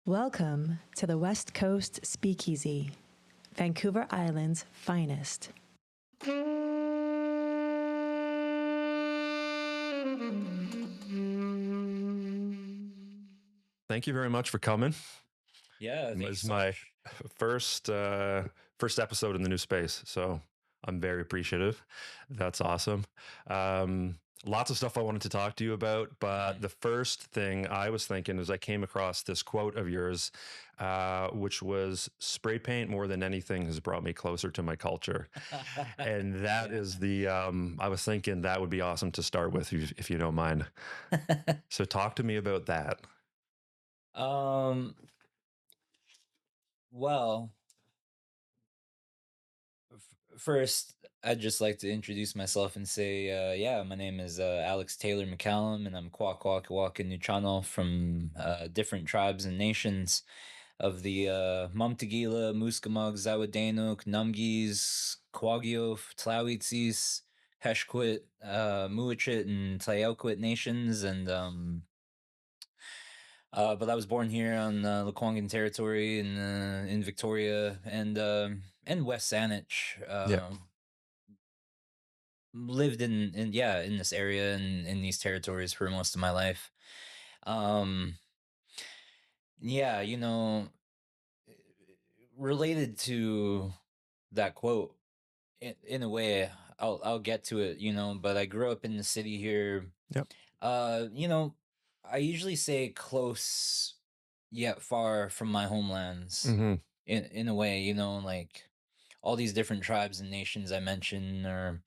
Welcome to the West Coast Speakeasy, Vancouver Island's finest. Thank you very much for coming. Yeah, It thank you was so my much. first episode in the new space, so I'm very appreciative. That's awesome. Lots of stuff I wanted to talk to you about, but the first thing I was thinking is I came across this quote of yours, which was "Spray paint more than anything has brought me closer to my culture," and that is the. I was thinking that would be awesome to start with, if you don't mind. So talk to me about that. Um, well, first, I'd just like to introduce myself and say, yeah, my name is Alex Taylor McCallum, and I'm Kwakwa, Nuu-Cha-Nulth from different tribes and nations of the Mumtagila, Muskamog, Zawadanuk, Numgis, Kwagio, Tlawitsis, Heshquit, Muachit, and Tlayelquit nations, and but I was born here on Lekwungen territory in Victoria and West Saanich. Yeah. Lived in this area and in these territories for most of my life. Um, yeah, related to that quote in a way, I'll get to it. But I grew up in the city here. Yep. Uh, you know, I usually say close yet far from my homelands Mm-hmm. in a way, like all these different tribes and nations I mentioned are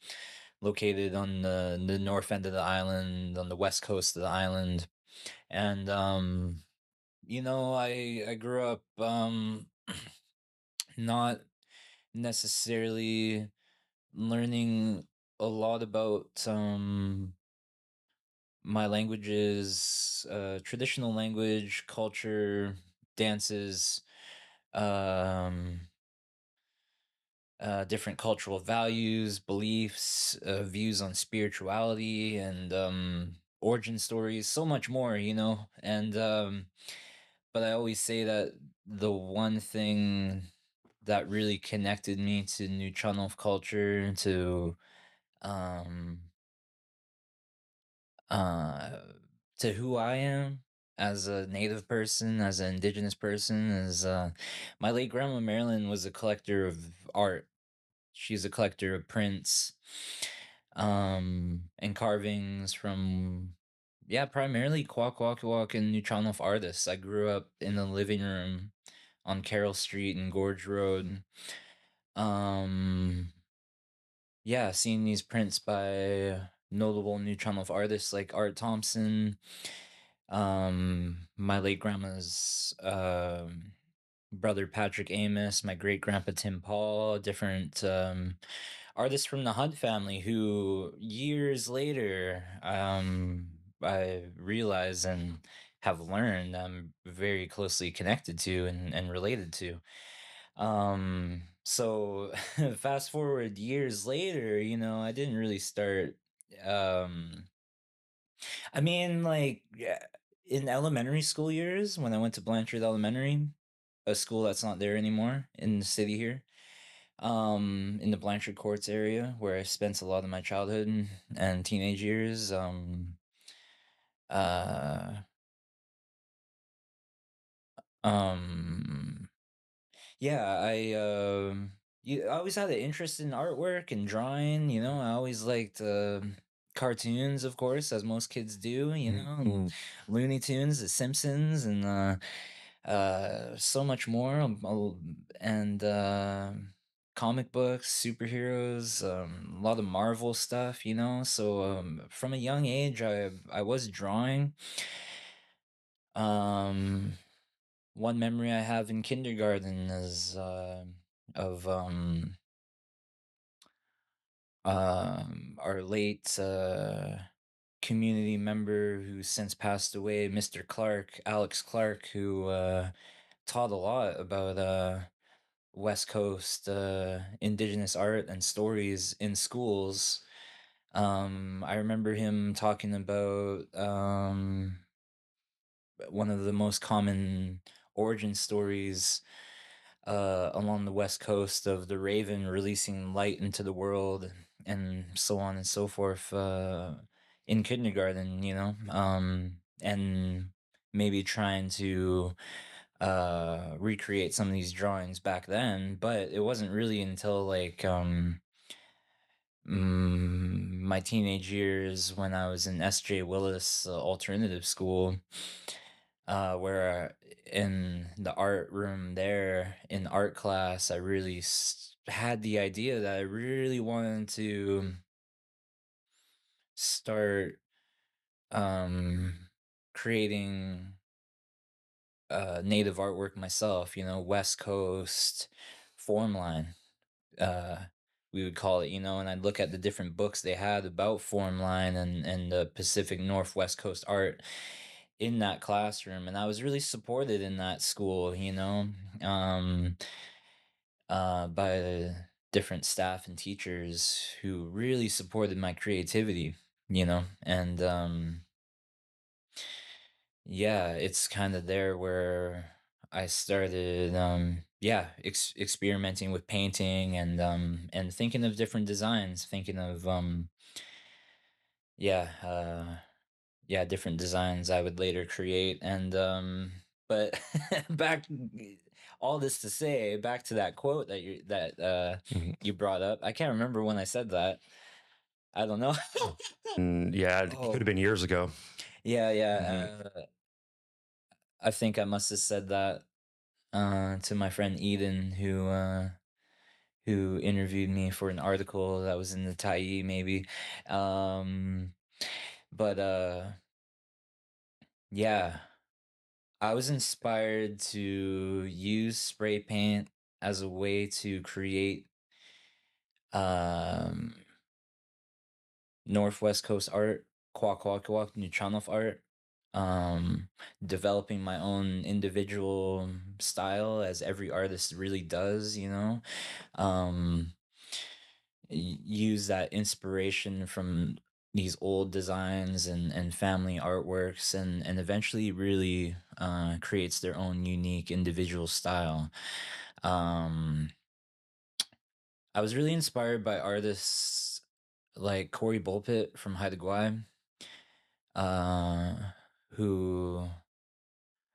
located on the north end of the island, on the west coast of the island. And I grew up not necessarily learning a lot about my languages, traditional language, culture, dances, um, different cultural values, beliefs, views on spirituality, and origin stories, so much more, And but I always say that the one thing that really connected me to Nuu-Cha-Nulth culture, um, uh, to who I am as a native person, as an indigenous person, is my late grandma Marilyn was a collector of art. She's a collector of prints, and carvings from, yeah, primarily Kwak and Nuu-Cha-Nulth artists. I grew up in the living room on Carroll Street and Gorge Road. Um, yeah, seeing these prints by notable Nuu-Cha-Nulth artists like Art Thompson, my late grandma's brother Patrick Amos, my great grandpa Tim Paul, different artists from the Hunt family who years later I realize and have learned I'm very closely connected to and related to. So fast forward years later, I didn't really start um I mean, like, yeah, in elementary school years, when I went to Blanchard Elementary, a school that's not there anymore in the city here, in the Blanchard Courts area, where I spent a lot of my childhood and teenage years. Uh, um, yeah, I always had an interest in artwork and drawing. I always liked cartoons, of course, as most kids do. And Looney Tunes, The Simpsons, and so much more. And comic books, superheroes, a lot of Marvel stuff. So from a young age, I was drawing. Um, One memory I have in kindergarten is of our late community member who since passed away, Mr. Clark, Alex Clark, who taught a lot about West Coast Indigenous art and stories in schools. I remember him talking about one of the most common origin stories along the west coast of the raven releasing light into the world and so on and so forth in kindergarten, and maybe trying to recreate some of these drawings back then. But it wasn't really until like my teenage years when I was in S.J. Willis alternative school, where in the art room there in art class, I really had the idea that I really wanted to start creating native artwork myself, West Coast form line. uh we would call it, and I'd look at the different books they had about form line and the Pacific Northwest Coast art in that classroom, and I was really supported in that school, um by the different staff and teachers who really supported my creativity, and yeah, it's kind of there where I started yeah, experimenting with painting and thinking of different designs, thinking of yeah, yeah, different designs I would later create. And but back all this to say, back to that quote Mhm. you brought up. I can't remember when I said that. I don't know. And yeah, it could Oh, have been years ago. yeah, Mhm. yeah. I think I must have said that to my friend Eden, who interviewed me for an article that was in the Tyee, maybe. Um, but yeah, I was inspired to use spray paint as a way to create um Northwest Coast art, Kwakwa, Nuu-Cha-Nulth art. Um, Developing my own individual style as every artist really does, um use that inspiration from these old designs and family artworks, and eventually really creates their own unique individual style. um I was really inspired by artists like Cory Bulpit from Haida Gwaii, uh who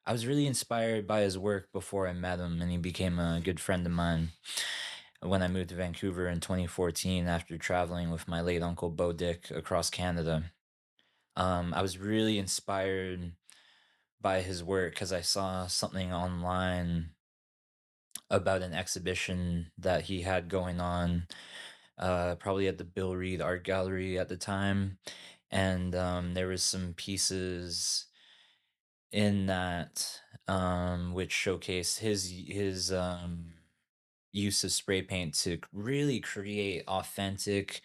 I was really inspired by his work before I met him, and he became a good friend of mine when I moved to Vancouver in 2014 after traveling with my late uncle Bo Dick across Canada. I was really inspired by his work because I saw something online about an exhibition that he had going on, probably at the Bill Reed Art Gallery at the time. And there was some pieces in that which showcased his use of spray paint to really create authentic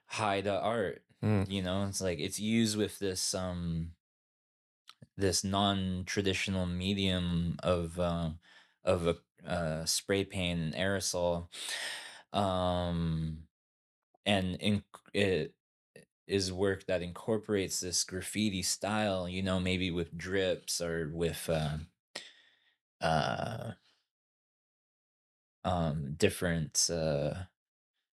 Haida art. Mm. It's like it's used with this non-traditional medium of a spray paint and aerosol, um and it is work that incorporates this graffiti style, maybe with drips or with uh different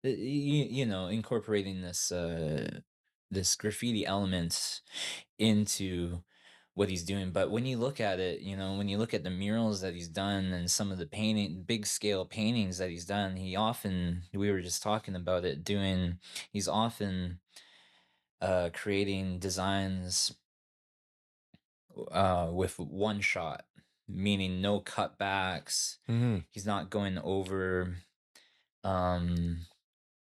incorporating this graffiti element into what he's doing. But when you look at it, when you look at the murals that he's done and some of the big scale paintings that he's done, we were just talking about it, he's often creating designs with one shot, meaning no cutbacks. Mhm. He's not going over um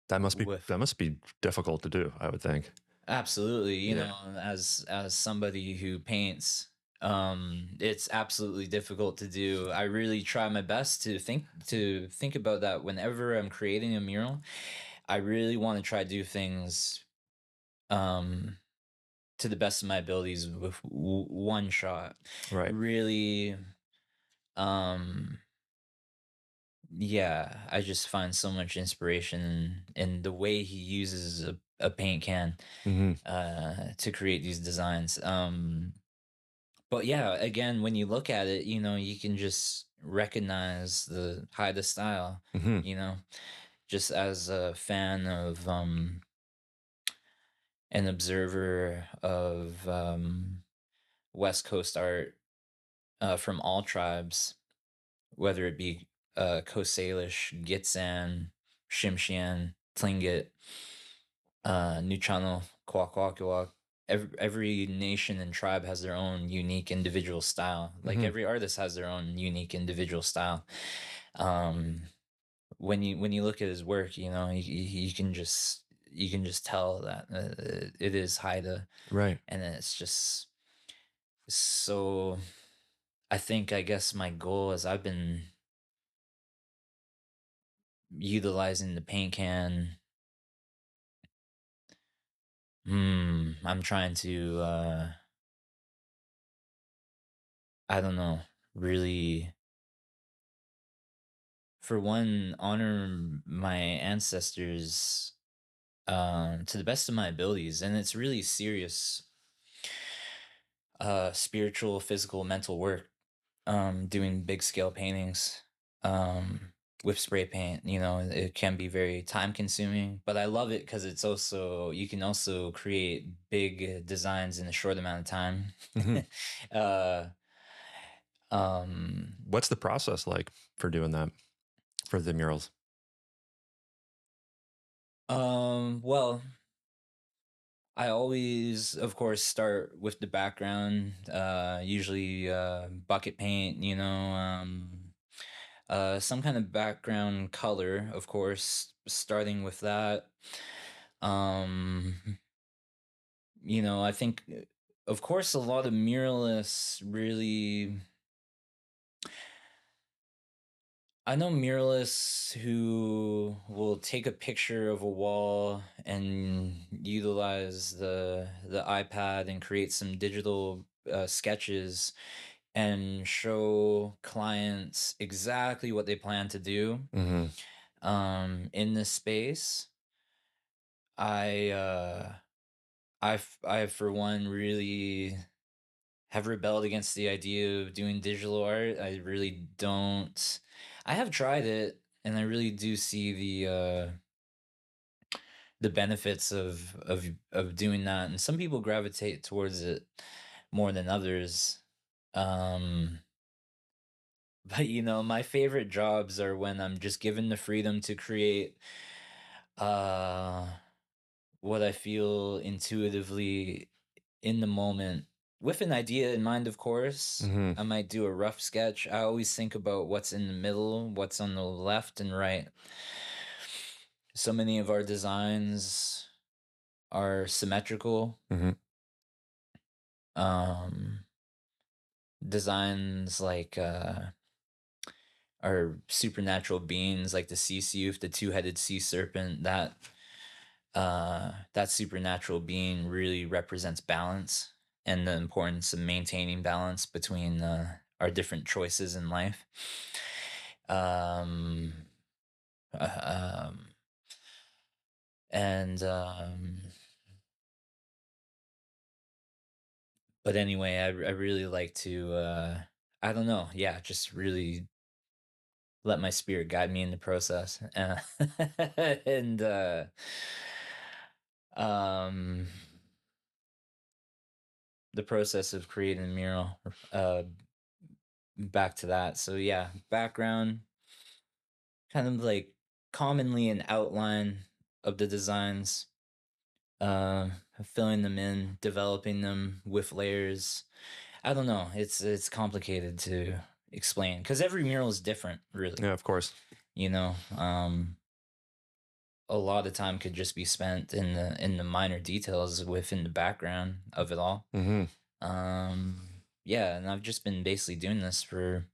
That with must be difficult to do, I would think. absolutely, Yeah. as somebody who paints, it's absolutely difficult to do. I really try my best to think about that whenever I'm creating a mural. I really want to try to do things um to the best of my abilities with one shot. Right. Really, um yeah, I just find so much inspiration in the way he uses a paint can Mhm. to create these designs. But yeah, again, when you look at it, you can just recognize the Haida style, Hmm. you know, just as a fan of an observer of West Coast art from all tribes, whether it be Coast Salish, Gitxsan, Tsimshian, Tlingit, Nuu-Cha-Nulth, Kwakwa. Every nation and tribe has their own unique individual style. Like Hmm. every artist has their own unique individual style. Um, when you look at his work, you can just tell that it is Haida, Right. and it's just so. I guess my goal is I've been utilizing the paint can. I'm trying to I don't know, really, for one, honor my ancestors to the best of my abilities, and it's really serious spiritual, physical, mental work, doing big scale paintings um with spray paint. It can be very time consuming, but I love it because you can also create big designs in a short amount of time. Hmm. uh um What's the process like for doing that for the murals? well, I always, of course, start with the background, usually bucket paint, some kind of background color, of course, starting with that. Um, I think, of course, a lot of muralists really. I know muralists who will take a picture of a wall and utilize the iPad and create some digital sketches and show clients exactly what they plan to do Hmm. in this space. I I for one really have rebelled against the idea of doing digital art. I really don't. I have tried it, and I really do see the benefits of doing that. And some people gravitate towards it more than others. Um, but my favorite jobs are when I'm just given the freedom to create uh what I feel intuitively in the moment with an idea in mind, of course. Hmm. I might do a rough sketch. I always think about what's in the middle, what's on the left and right. So many of our designs are symmetrical. Hmm. Um, Designs like are supernatural beings, like the sea youth, the two-headed sea serpent. That supernatural being really represents balance and the importance of maintaining balance between our different choices in life. Um, uh, um, and But anyway, I really like to I don't know, yeah, just really let my spirit guide me in the process. And um the process of creating a mural, uh back to that. So yeah, background, kind of like commonly an outline of the designs, uh filling them in, developing them with layers. I don't know, it's complicated to explain because every mural is different, really. Yeah, of course. you know um a lot of time could just be spent in the minor details within the background of it all. Hmm. um yeah, and I've just been basically doing this for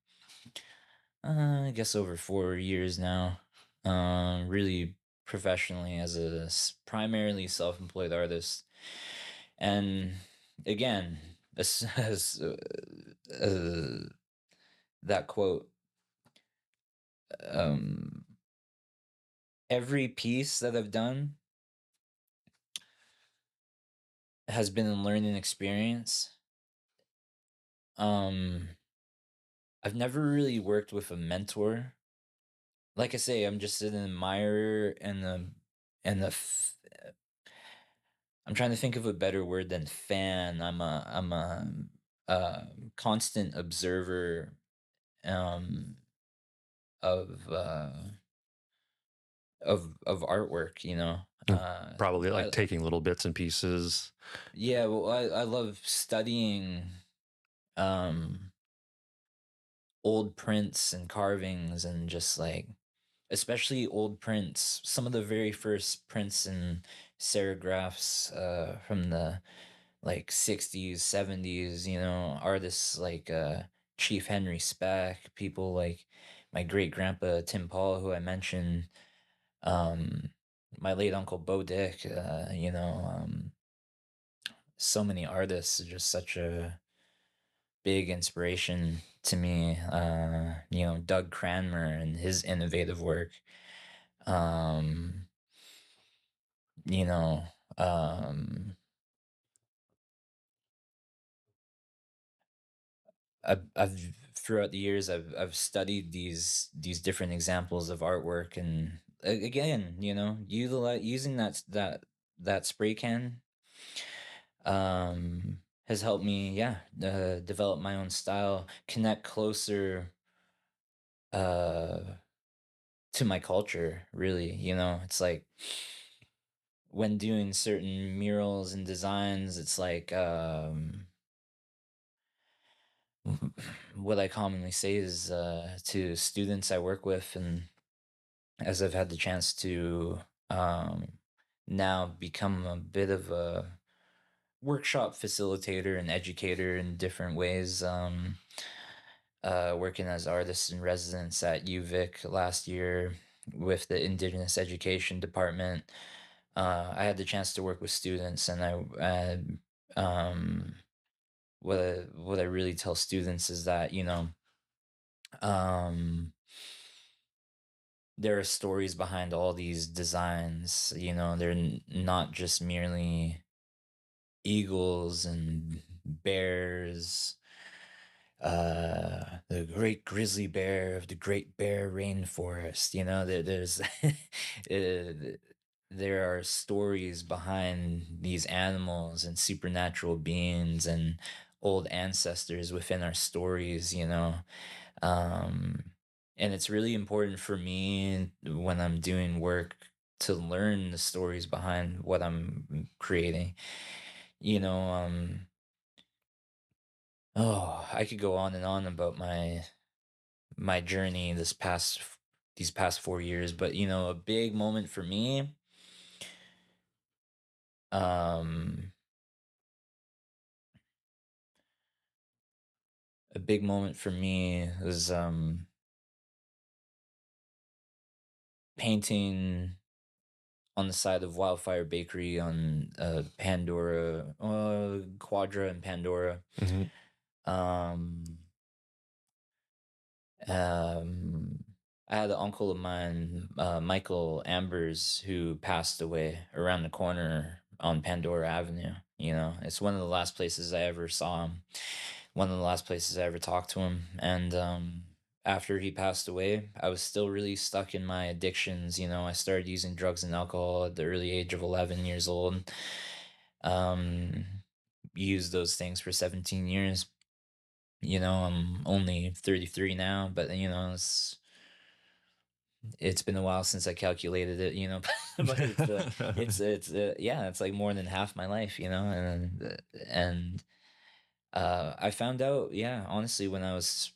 I guess over 4 years now, really professionally as a primarily self-employed artist. And again, as that quote, um every piece that I've done has been a learning experience, um I've never really worked with a mentor. Like I say, I'm just an admirer and I'm trying to think of a better word than fan. I'm a constant observer um of of artwork, you know. Mm, Probably like I taking little bits and pieces. Yeah, well, I love studying um old prints and carvings and just like especially old prints, some of the very first prints and serigraphs from the like 60s, 70s, you know, artists like Chief Henry Speck, people like my great grandpa Tim Paul, who I mentioned, um, my late uncle Bo Dick, so many artists are just such a big inspiration to me. Doug Cranmer and his innovative work. Um, you know, um, I've throughout the years I've studied these different examples of artwork and again, you know, using that spray can has helped me, yeah, develop my own style, connect closer uh to my culture, really. You know, it's like when doing certain murals and designs, it's like what I commonly say is to students I work with, and as I've had the chance to um, now become a bit of a workshop facilitator and educator in different ways. Working as artists in residence at UVic last year with the Indigenous Education Department. I had the chance to work with students, and um, what I really tell students is that, you know, um, there are stories behind all these designs. You know, they're not just merely eagles and bears, the great grizzly bear of the Great Bear Rainforest. You know, there's uh, there are stories behind these animals and supernatural beings and old ancestors within our stories, you know. um and it's really important for me when I'm doing work to learn the stories behind what I'm creating, you know. Oh, I could go on and on about my journey these past 4 years, but you know, a big moment for me, um a big moment for me was painting on the side of Wildfire Bakery on Pandora, Quadra and Pandora. Hmm. Um, um, I had an uncle of mine, Michael Ambers, who passed away around the corner on Pandora Avenue. You know, it's one of the last places I ever saw him, one of the last places I ever talked to him. And after he passed away, I was still really stuck in my addictions. You know, I started using drugs and alcohol at the early age of 11 years old. Um, Used those things for 17 years. You know, I'm only 33 now, but you know, it's been a while since I calculated it, you know, but yeah, it's like more than half my life, you know. And I found out, yeah, honestly, when I was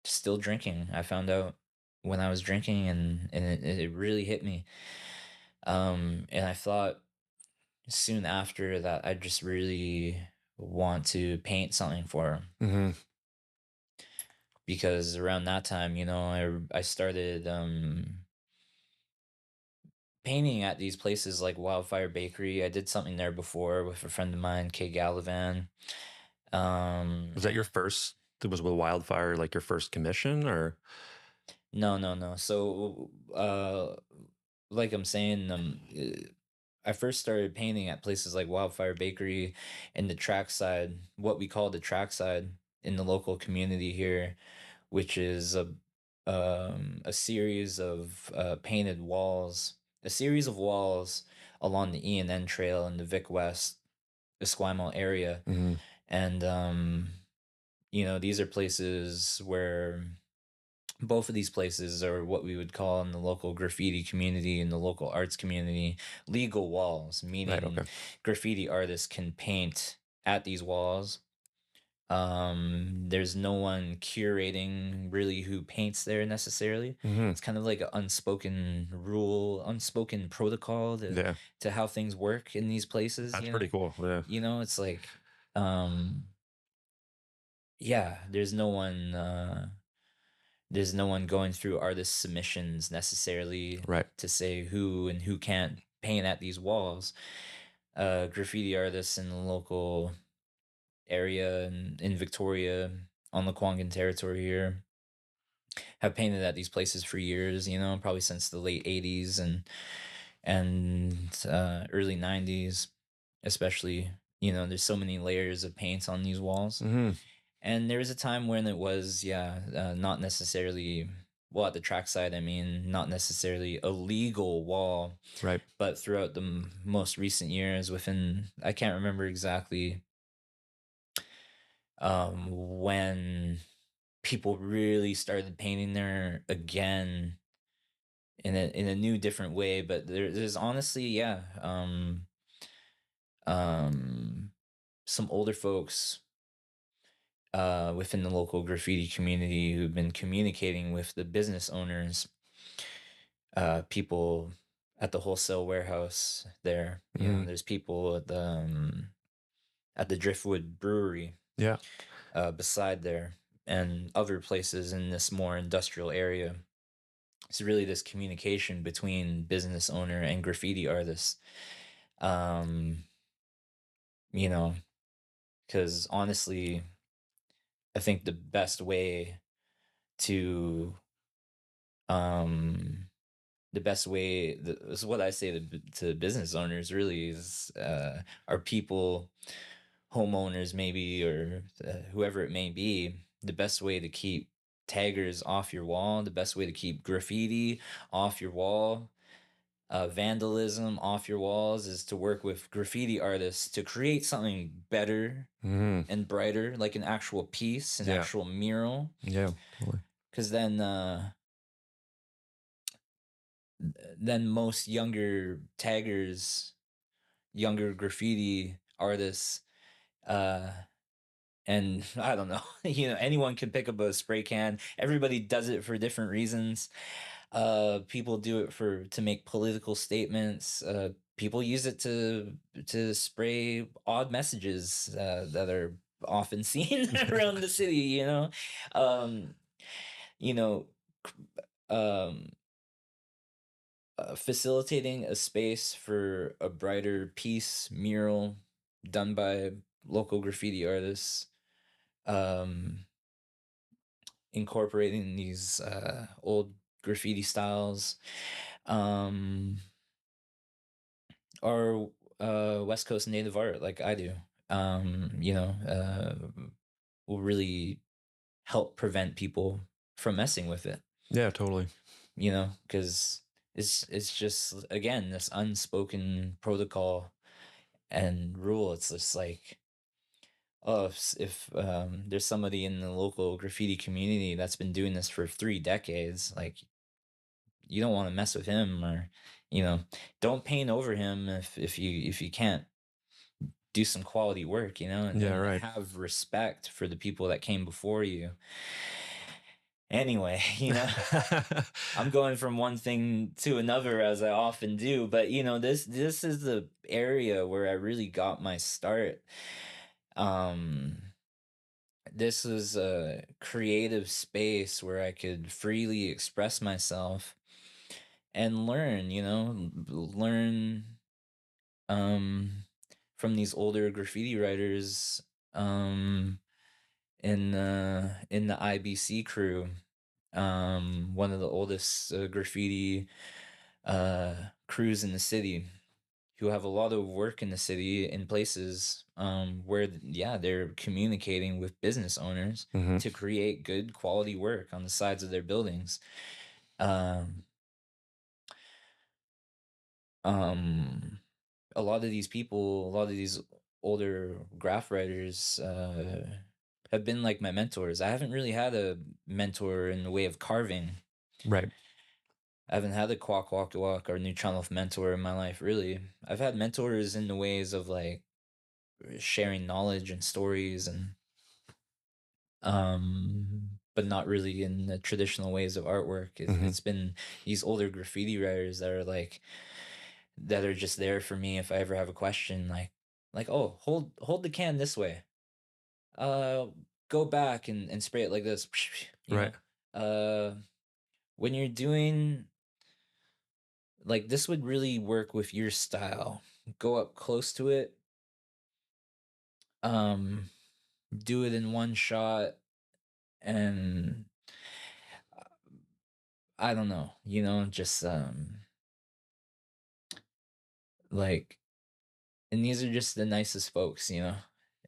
still drinking, I found out when I was drinking, and it really hit me. And I thought soon after that I just really want to paint something for him, Hmm. because around that time, you know, I started painting at these places like Wildfire Bakery. I did something there before with a friend of mine, Kay Gallivan. Um, Was that your first? It was with Wildfire, like your first commission, or? no, no, no. So, like I'm saying, I first started painting at places like Wildfire Bakery and the trackside, what we call the trackside. in the local community here, which is a series of painted walls, a series of walls along the E&N Trail in the Vic West, Esquimalt area. Mm-hmm. And, you know, these are places where both of these places are what we would call in the local graffiti community and the local arts community legal walls, Right. meaning Okay. graffiti artists can paint at these walls. There's no one curating really who paints there necessarily. Mm-hmm. It's kind of like an unspoken rule, unspoken protocol Yeah. to how things work in these places. That's You pretty know, cool. Yeah. you know, it's like, yeah, there's no one going through artist submissions necessarily Right. to say who and who can't paint at these walls. Graffiti artists in the local area and in Victoria on the Kwangin territory here have painted at these places for years, you know, probably since the late 80s and early 90s, especially. You know, there's so many layers of paint on these walls. Mm-hmm. And there was a time when it was, not necessarily, well, at the trackside, I mean, not necessarily a legal wall, Right. but throughout the most recent years, within, I can't remember exactly when people really started painting there again in a new different way. But there's honestly, some older folks within the local graffiti community who've been communicating with the business owners, people at the wholesale warehouse there. You know, Mm-hmm. there's people at the Driftwood Brewery Yeah. beside there, and other places in this more industrial area. It's really this communication between business owner and graffiti artists. Um, you know, because honestly, I think the best way to um this is what I say to business owners really is are people, homeowners maybe, or whoever it may be. The best way to keep taggers off your wall, the best way to keep graffiti off your wall, vandalism off your walls, is to work with graffiti artists to create something better Mm-hmm. and brighter, like an actual piece, an Yeah. actual mural. Yeah. Totally. Because then most younger taggers, younger graffiti artists, uh and I don't know, you know, anyone can pick up a spray can. Everybody does it for different reasons. People do it to make political statements. People use it to spray odd messages that are often seen around the city, you know. um you know um Facilitating a space for a brighter piece, mural done by local graffiti artists, um, incorporating these old graffiti styles, um, or West Coast native art like I do, you know, will really help prevent people from messing with it. Yeah. Totally. You know, because it's just, again, this unspoken protocol and rule. It's just like, oh, if there's somebody in the local graffiti community that's been doing this for 3 decades, like, you don't want to mess with him, or, you know, don't paint over him if you can't do some quality work, you know, Yeah. and Right. have respect for the people that came before you. Anyway, you know, I'm going from one thing to another, as I often do, but you know, this is the area where I really got my start. Um, this was a creative space where I could freely express myself and learn, you know, learn um from these older graffiti writers in the IBC crew, one of the oldest graffiti crews in the city. who have a lot of work in the city in places where they're communicating with business owners Mhm. to create good quality work on the sides of their buildings. Um, a lot of these people, a lot of these older graph writers have been like my mentors. I haven't really had a mentor in the way of carving. Right. I haven't had a Kwakwa or Nuu-Cha-Nulth mentor in my life, really. I've had mentors in the ways of like sharing knowledge and stories and but not really in the traditional ways of artwork. Mhm. It's been these older graffiti writers that are like that are just there for me if I ever have a question, like, oh, hold the can this way. Uh Go back and spray it like this. You Right. know. When you're doing like this would really work with your style. Go up close to it. Um do it in one shot and I don't know, just like and these are just the nicest folks.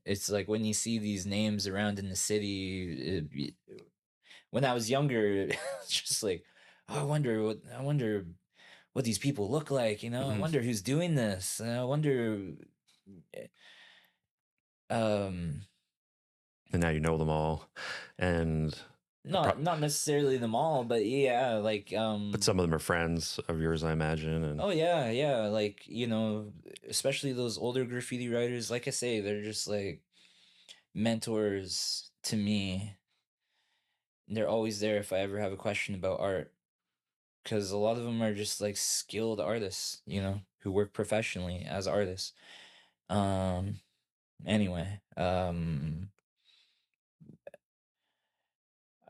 It's like when you see these names around in the city, when I was younger, it's just like, oh, I wonder what these people look like. I Mhm. wonder who's doing this. I wonder eh, um And now you know them all, and not necessarily them all, but yeah, like but some of them are friends of yours, I imagine. And oh yeah, like especially those older graffiti writers, like I say, they're just like mentors to me. They're always there if I ever have a question about art, because a lot of them are just like skilled artists, who work professionally as artists. Um, anyway,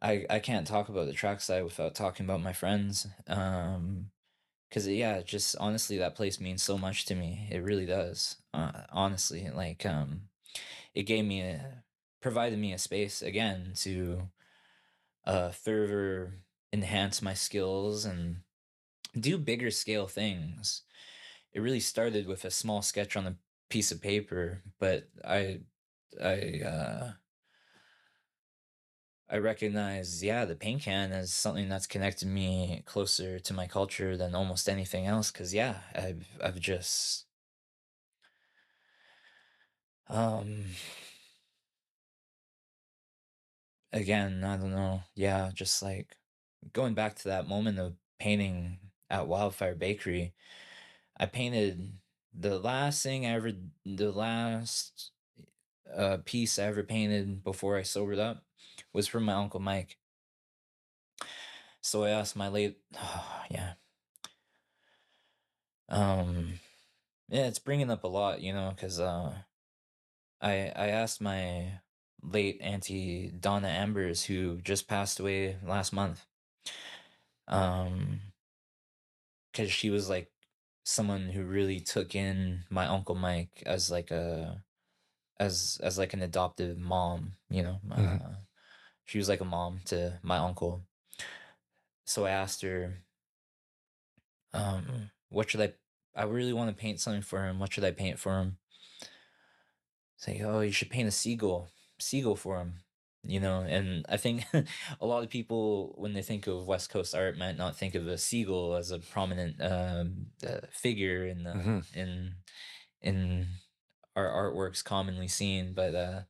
I can't talk about the trackside without talking about my friends. Because yeah, just honestly, that place means so much to me. It really does. Honestly, like it provided me a space again to further enhance my skills and do bigger scale things. It really started with a small sketch on a piece of paper, but I uh I recognize, yeah, the paint can is something that's connected me closer to my culture than almost anything else. Cause yeah, I've just um again, I don't know. Yeah, just like going back to that moment of painting at Wildfire Bakery, I painted the last piece I ever painted before I sobered up was from my uncle Mike. So I asked my late, yeah, um, yeah, it's bringing up a lot, because I asked my late auntie Donna Ambers, who just passed away last month, um, because she was like someone who really took in my uncle Mike as like as like an adoptive mom. Mhm. She was like a mom to my uncle. So I asked her, what should I really want to paint something for him. What should I paint for him? Say, oh, you should paint a seagull for him. And I think a lot of people, when they think of West Coast art, might not think of a seagull as a prominent figure in Mhm. in our artworks commonly seen. But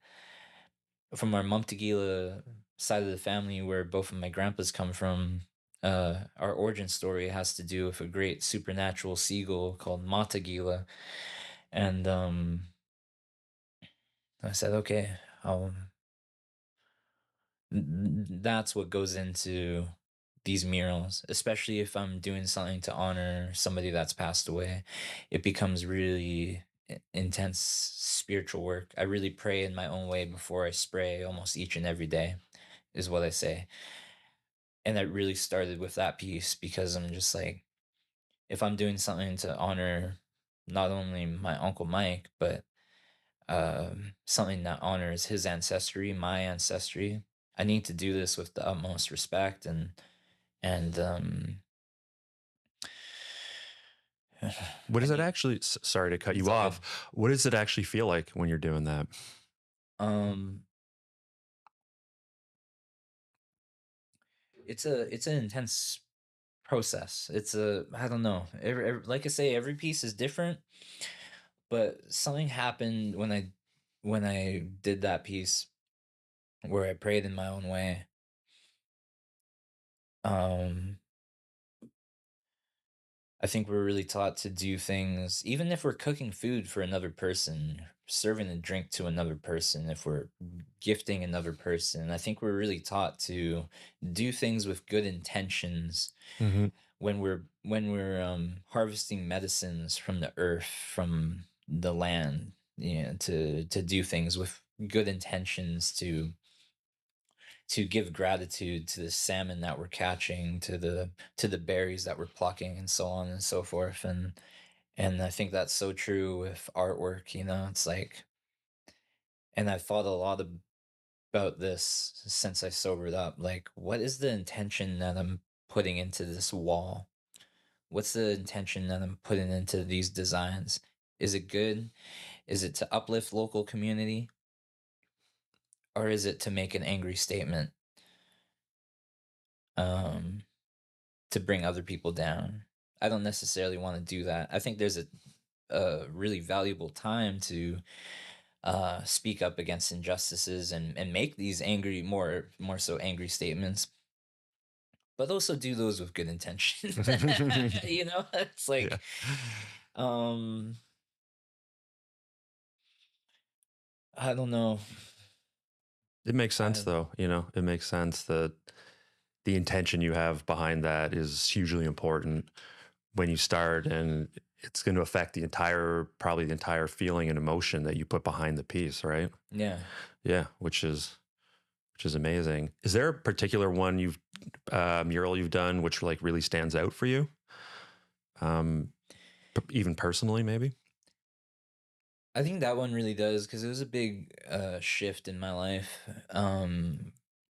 from our Mumtagila side of the family, where both of my grandpas come from, our origin story has to do with a great supernatural seagull called Matagila. And I said, okay, that's what goes into these murals, especially if I'm doing something to honor somebody that's passed away. It becomes really intense spiritual work. I really pray in my own way before I spray almost each and every day, is what I say. And it really started with that piece because I'm just like, if I'm doing something to honor not only my uncle Mike, but something that honors his ancestry, my ancestry, I need to do this with the utmost respect and What does I it mean, actually, sorry to cut it's you all good. off. What does it actually feel like when you're doing that? Um, it's an intense process. It's a I don't know. Like I say, every piece is different, but something happened when I did that piece where I prayed in my own way. Um, I think we're really taught to do things, even if we're cooking food for another person, serving a drink to another person, if we're gifting another person. I think we're really taught to do things with good intentions Mm-hmm. when we're harvesting medicines from the earth, from the land, to do things with good intentions, to give gratitude to the salmon that we're catching, to the berries that we're plucking, and so on and so forth. And I think that's so true with artwork. It's like, and I've thought a lot about this since I sobered up. Like, what is the intention that I'm putting into this wall? What's the intention that I'm putting into these designs? Is it good? Is it to uplift local community? Or is it to make an angry statement? Um, to bring other people down. I don't necessarily want to do that. I think there's a really valuable time to speak up against injustices and make these angry, more so angry statements, but also do those with good intention. It's Yeah. like, um, I don't know. It makes sense I though, it makes sense that the intention you have behind that is hugely important when you start, and it's going to affect probably the entire feeling and emotion that you put behind the piece, right? Yeah. Yeah, which is amazing. Is there a particular one mural you've done which like really stands out for you? Um, Even personally, maybe. I think that one really does because it was a big shift in my life.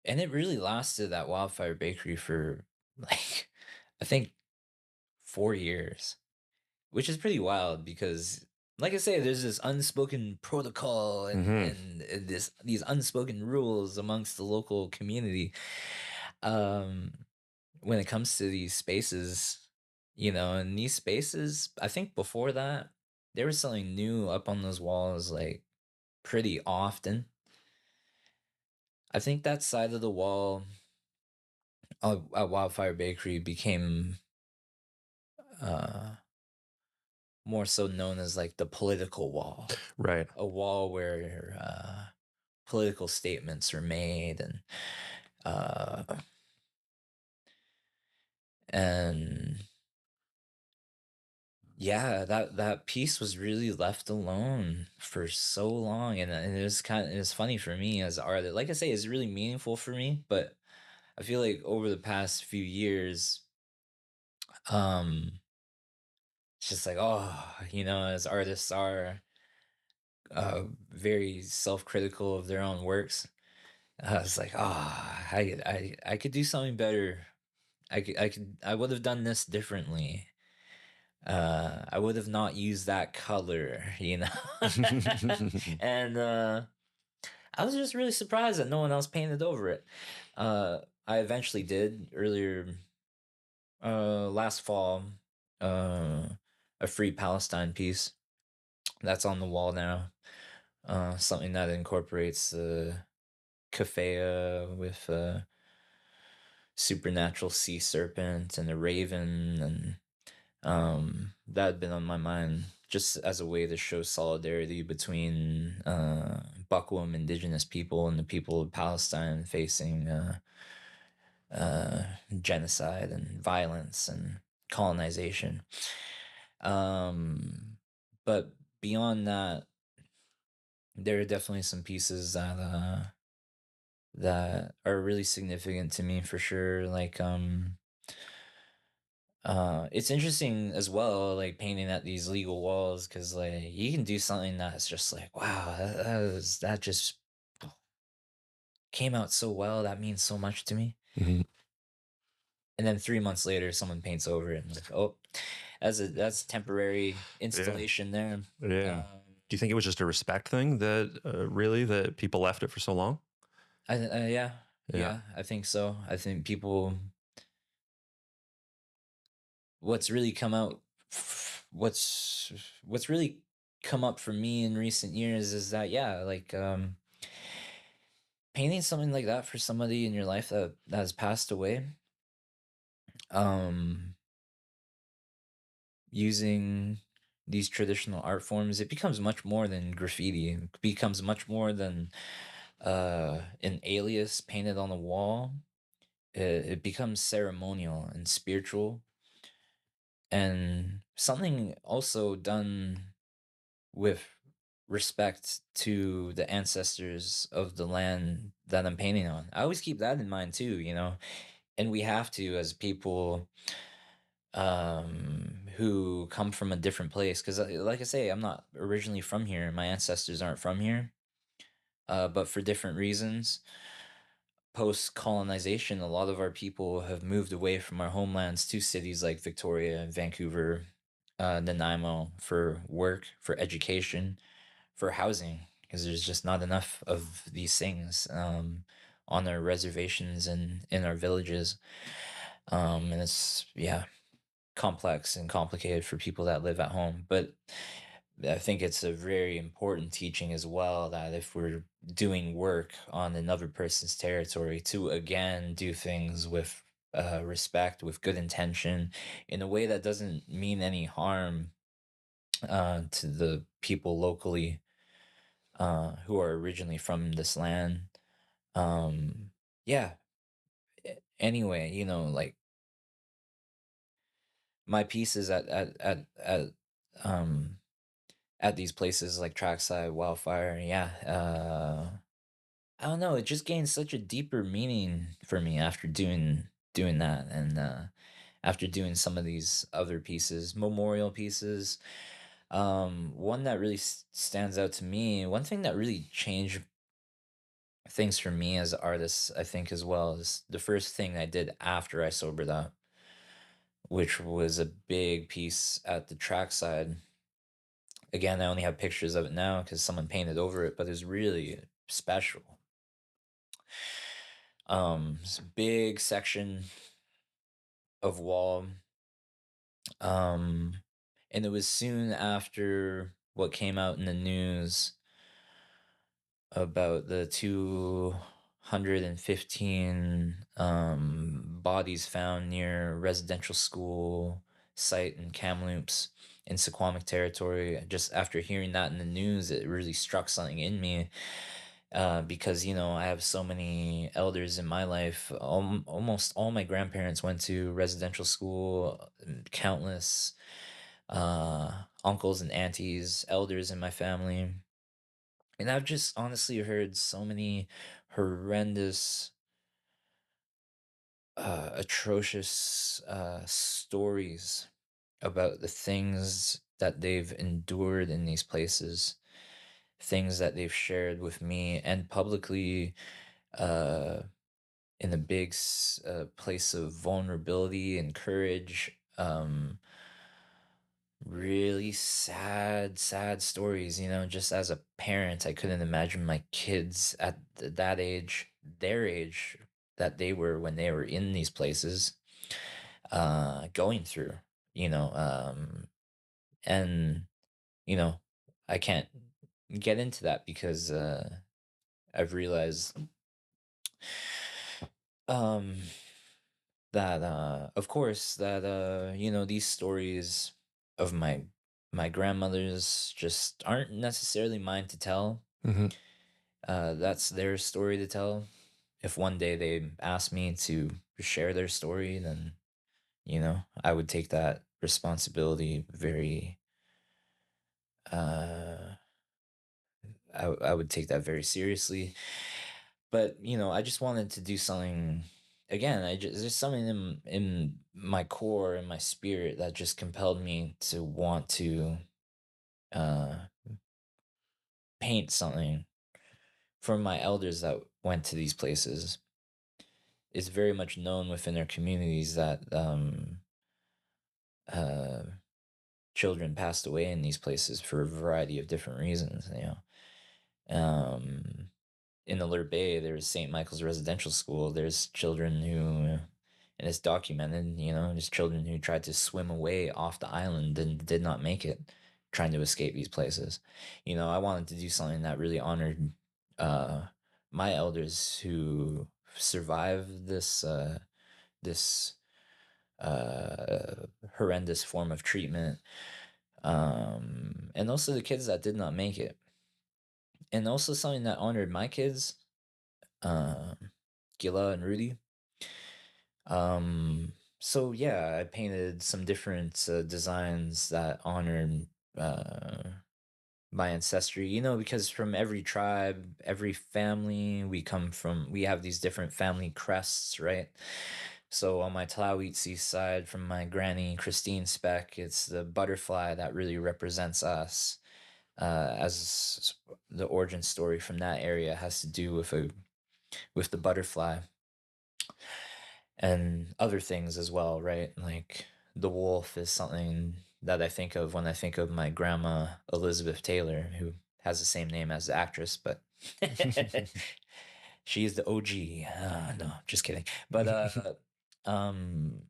And it really lasted at Wildfire Bakery for like I think 4 years, which is pretty wild because like I say, there's this unspoken protocol Mm-hmm. and these unspoken rules amongst the local community. Um when it comes to these spaces, and these spaces, I think before that, there was something new up on those walls, like pretty often. I think that side of the wall at Wildfire Bakery became uh, more so known as like the political wall, Right. a wall where political statements are made uh, and yeah, that piece was really left alone for so long, and it was funny for me as an artist. Like I say, it's really meaningful for me, but I feel like over the past few years, um, it's just like, oh, as artists are very self-critical of their own works. I was like, oh, I could do something better. I would have done this differently. I would have not used that color. And I was just really surprised that no one else painted over it. I eventually did earlier last fall, uh a free Palestine piece that's on the wall now. Something that incorporates the kafaya with a supernatural sea serpent and a raven, and that had been on my mind just as a way to show solidarity between Bukwum Indigenous people and the people of Palestine facing uh, genocide and violence and colonization. Um, but beyond that, there are definitely some pieces that are really significant to me for sure. Like it's interesting as well, like painting at these legal walls, because like you can do something that's just like, wow, that just came out so well. That means so much to me. Mhm. And then 3 months later, someone paints over it and like, oh. that's a temporary installation there. Yeah. Do you think it was just a respect thing that really that people left it for so long? Yeah, I think so. I think people, what's really come out, what's really come up for me in recent years is that, yeah, like, painting something like that for somebody in your life that has passed away, um using these traditional art forms, it becomes much more than graffiti. It becomes much more than an alias painted on the wall. It becomes ceremonial and spiritual, and something also done with respect to the ancestors of the land that I'm painting on. I always keep that in mind too, and we have to, as people who come from a different place, because like I say, I'm not originally from here. My ancestors aren't from here, but for different reasons, post colonization, a lot of our people have moved away from our homelands to cities like Victoria, Vancouver, Nanaimo, for work, for education, for housing, because there's just not enough of these things on our reservations and in our villages. And it's, yeah, complex and complicated for people that live at home. But I think it's a very important teaching as well, that if we're doing work on another person's territory, to again do things with respect, with good intention, in a way that doesn't mean any harm to the people locally who are originally from this land. Yeah. Anyway, like, my pieces um at these places like Trackside, Wildfire, yeah. I don't know, it just gained such a deeper meaning for me after doing that, and after doing some of these other pieces, memorial pieces. One that really stands out to me, one thing that really changed things for me as an artist, I think, as well, is the first thing I did after I sobered up, which was a big piece at the Trackside. Again, I only have pictures of it now because someone painted over it, but it's really special. It's a big section of wall. Um, and it was soon after what came out in the news about the 215 bodies found near a residential school site in Kamloops in Sequamic territory. Just after hearing that in the news, it really struck something in me, because I have so many elders in my life. Almost all my grandparents went to residential school, countless uncles and aunties, elders in my family. And I've just honestly heard so many horrendous, atrocious stories about the things that they've endured in these places, things that they've shared with me and publicly, uh, in a big place of vulnerability and courage. Really sad, sad stories. Just as a parent, I couldn't imagine my kids at that age, their age that they were when they were in these places, going through, you know, um, and, you know, I can't get into that because I've realized um, that, of course, that, these stories of my grandmothers just aren't necessarily mine to tell. Mm-hmm. That's their story to tell. If one day they ask me to share their story, then I would take that responsibility very. Uh, I would take that very seriously. But I just wanted to do something. Again, there's something in my core, in my spirit, that just compelled me to want to uh, paint something for my elders that went to these places. It's very much known within their communities that children passed away in these places for a variety of different reasons, you know. In Alert Bay, there's St. Michael's Residential School. There's children who, and it's documented, you know, there's children who tried to swim away off the island and did not make it, trying to escape these places. You know, I wanted to do something that really honored my elders who survived this horrendous form of treatment, and also the kids that did not make it, and also something that honored my kids, um, Gila and Rudy. So yeah, I painted some different designs that honored my ancestry, you know, because from every tribe, every family, we have these different family crests, right? So on my Tla'awitsi side, from my granny Christine Speck, it's the butterfly that really represents us. As the origin story from that area has to do with the butterfly and other things as well, right? Like the wolf is something that I think of when I think of my grandma Elizabeth Taylor, who has the same name as the actress, but she is the OG. No, just kidding. But um,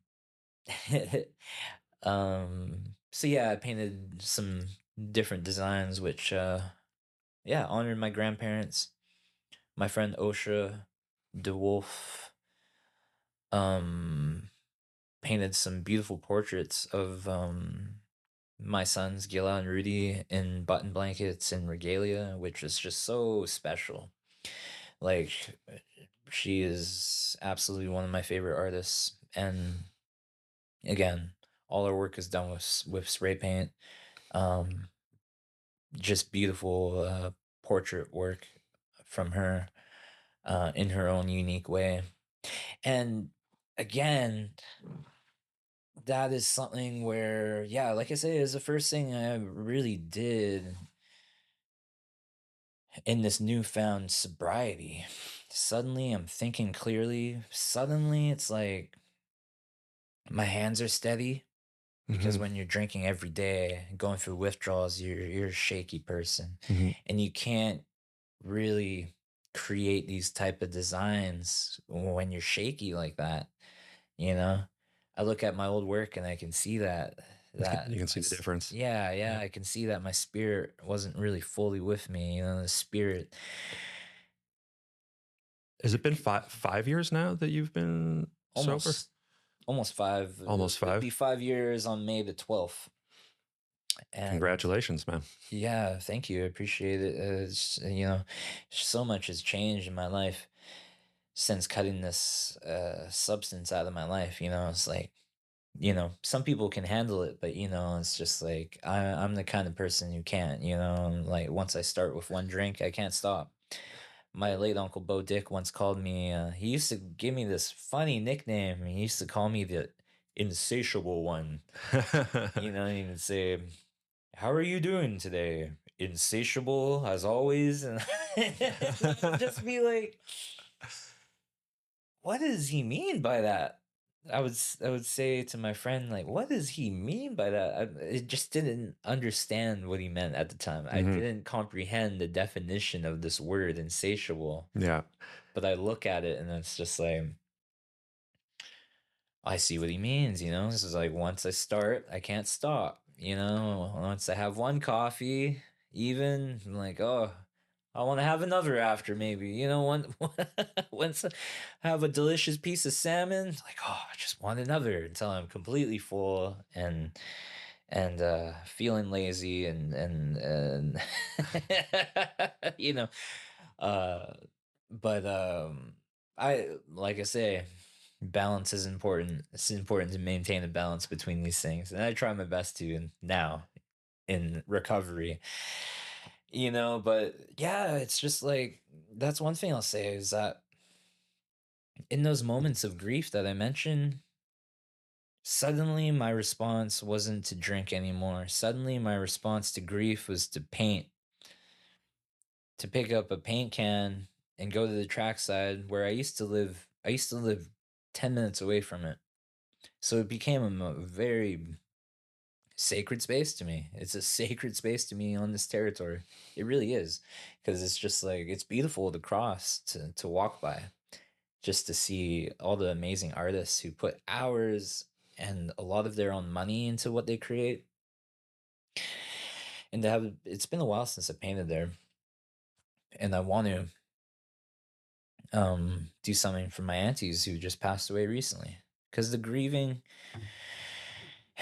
so yeah, I painted some different designs, which yeah, honored my grandparents, my friend Osha DeWolf. Um, painted some beautiful portraits of my sons Gila and Rudy in button blankets and regalia, which was just so special. Like she is absolutely one of my favorite artists, and again, all her work is done with spray paint. Um, just beautiful portrait work from her in her own unique way. And again, that is something where, yeah, like I say, is the first thing I really did in this newfound sobriety. Suddenly, I'm thinking clearly. Suddenly, it's like my hands are steady because Mhm. when you're drinking every day, going through withdrawals, you're a shaky person, Mhm. and you can't really create these type of designs when you're shaky like that. You know, I look at my old work and I can see that You can see the difference. yeah, Yeah. I can see that my spirit wasn't really fully with me, you know, the spirit. Has it been 5 years now that you've been sober? Almost 5. Almost It'll 5. be 5 years on May the 12th. And Congratulations, man. yeah, thank you. I appreciate it. You know, so much has changed in my life since cutting this substance out of my life. You know, it's like, you know, some people can handle it, but you know, it's just like I'm the kind of person who can't, you know, and, like once I start with one drink, I can't stop. My late uncle Bo Dick once called me, he used to give me this funny nickname. He used to call me the insatiable one. You know, he would say, "How are you doing today? Insatiable as always." And I'd just be like, what does he mean by that? I would say to my friend, like, what does he mean by that? I just didn't understand what he meant at the time. I Mhm. didn't comprehend the definition of this word insatiable. Yeah. But I look at it and it's just like, I see what he means, you know? This is like once I start, I can't stop. You know, once I have one coffee, even I'm like, oh, I want to have another after maybe. You know, once I have a delicious piece of salmon, like, oh, I just want another until I'm completely full and feeling lazy and you know, uh but I like I say, balance is important. It's important to maintain a balance between these things, and I try my best to now in recovery. You know, but yeah, it's just like that's one thing I'll say is that in those moments of grief that I mentioned, suddenly my response wasn't to drink anymore. Suddenly my response to grief was to paint, to pick up a paint can and go to the trackside where I used to live. I used to live 10 minutes away from it. So it became a very sacred space to me. It's a sacred space to me on this territory. It really is, because it's just like it's beautiful to cross, to walk by, just to see all the amazing artists who put hours and a lot of their own money into what they create. And to have, it's been a while since I painted there, and I want to do something for my aunties who just passed away recently, because the grieving,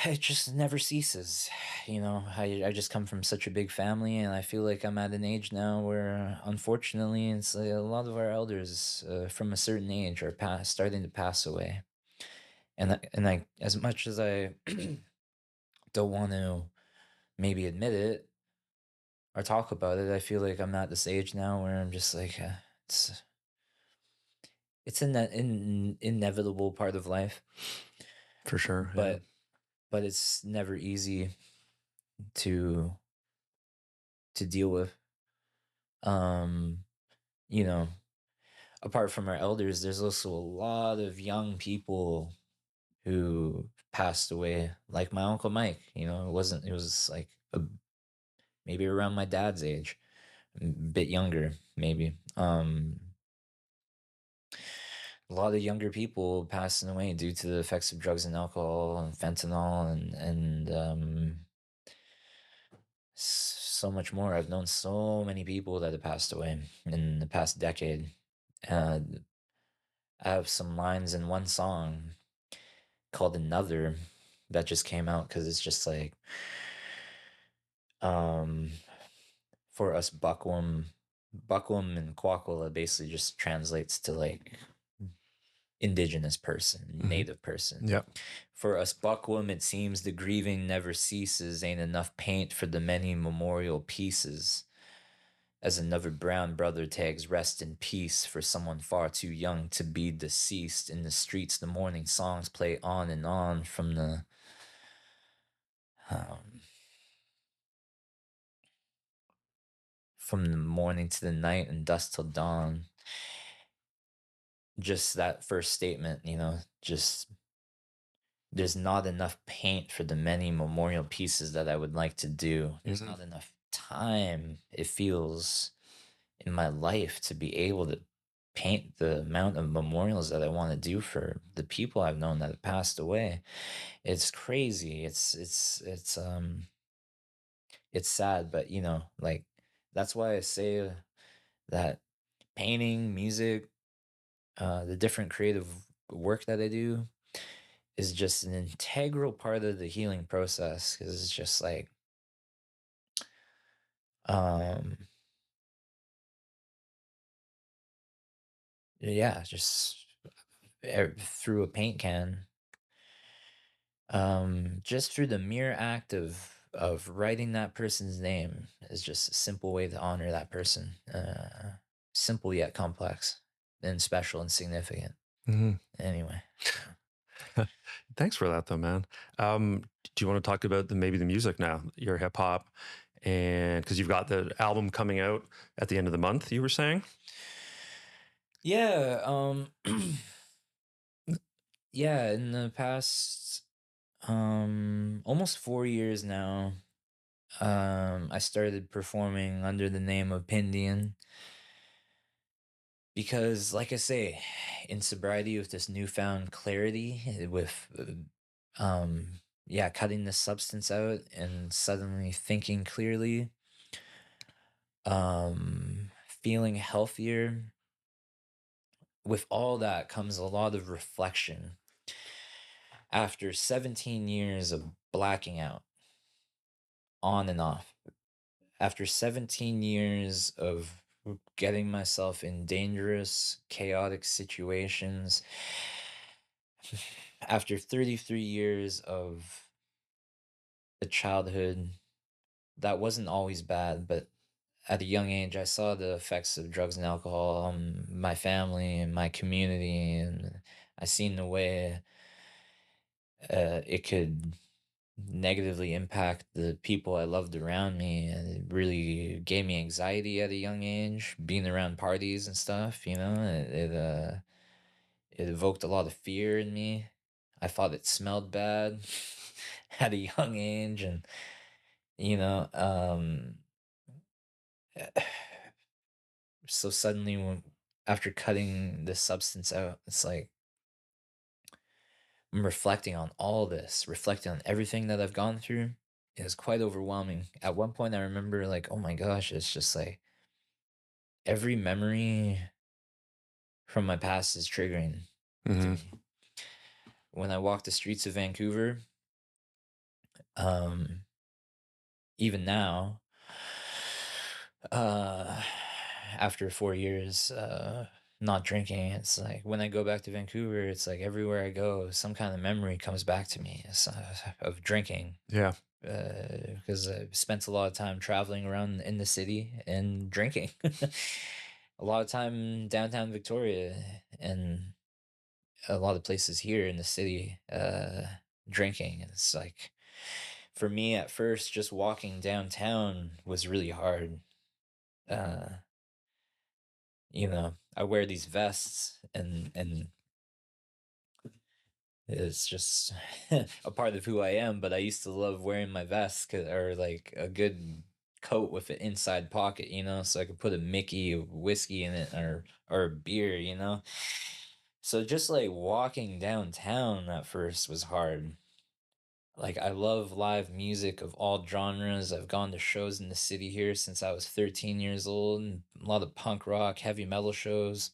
it just never ceases. You know, I just come from such a big family, and I feel like I'm at an age now where, unfortunately, it's like a lot of our elders from a certain age are starting to pass away. And I, as much as I don't want to maybe admit it or talk about it, I feel like I'm at this age now where I'm just like, it's it's an inevitable part of life, For sure. Yeah. but it's never easy to deal with. Um, you know, apart from our elders, there's also a lot of young people who passed away, like my uncle Mike. You know, it was like maybe around my dad's age, a bit younger, maybe. A lot of younger people passing away due to the effects of drugs and alcohol and fentanyl and so much more. I've known so many people that have passed away in the past decade. And I have some lines in one song called Another that just came out because it's just like, um, for us Buckwum and Kwakwa basically just translates to like indigenous person, native person. Yeah. For us Buckwum, it seems the grieving never ceases, ain't enough paint for the many memorial pieces. As another brown brother tags rest in peace for someone far too young to be deceased. In the streets, the morning songs play on and on from the morning to the night and dusk till dawn. Just that first statement, you know, just there's not enough paint for the many memorial pieces that I would like to do. There's not enough time, it feels, in my life to be able to paint the amount of memorials that I want to do for the people I've known that have passed away. It's crazy. It's sad, but you know, like that's why I say that painting, music, the different creative work that I do is just an integral part of the healing process, because it's just like um yeah, just through a paint can, just through the mere act of writing that person's name is just a simple way to honor that person. Simple yet complex and special and significant. Anyway. Thanks for that, though, man. Do you want to talk about maybe the music now? Your hip hop, and because you've got the album coming out at the end of the month, you were saying. Yeah. Yeah. In the past, almost 4 years now, I started performing under the name of PINDN. Because, like I say, in sobriety, with this newfound clarity, with cutting the substance out and suddenly thinking clearly, feeling healthier, with all that comes a lot of reflection. After 17 years of blacking out on and off, after 17 years of getting myself in dangerous, chaotic situations, after 33 years of a childhood that wasn't always bad, but at a young age, I saw the effects of drugs and alcohol on my family and my community, and I seen the way it could negatively impact the people I loved around me, and it really gave me anxiety at a young age, being around parties and stuff. You know, it evoked a lot of fear in me. I thought it smelled bad. at a young age, and you know, so suddenly after cutting this substance out, it's like I'm reflecting on all this, reflecting on everything that I've gone through. It was quite overwhelming. At one point, I remember like, oh my gosh, it's just like every memory from my past is triggering to Hmm. me. When I walk the streets of Vancouver, um, even now, uh, after 4 years, not drinking, it's like when I go back to Vancouver, it's like everywhere I go, some kind of memory comes back to me of drinking. Yeah. Because I spent a lot of time traveling around in the city and drinking. A lot of time in downtown Victoria and a lot of places here in the city, drinking. And it's like, for me at first, just walking downtown was really hard. Uh, I wear these vests and it's just a part of who I am, but I used to love wearing my vest or like a good coat with an inside pocket, so I could put a Mickey of whiskey in it or a beer, So just like walking downtown at first was hard. Like I love live music of all genres. I've gone to shows in the city here since I was 13 years old, and a lot of punk rock, heavy metal shows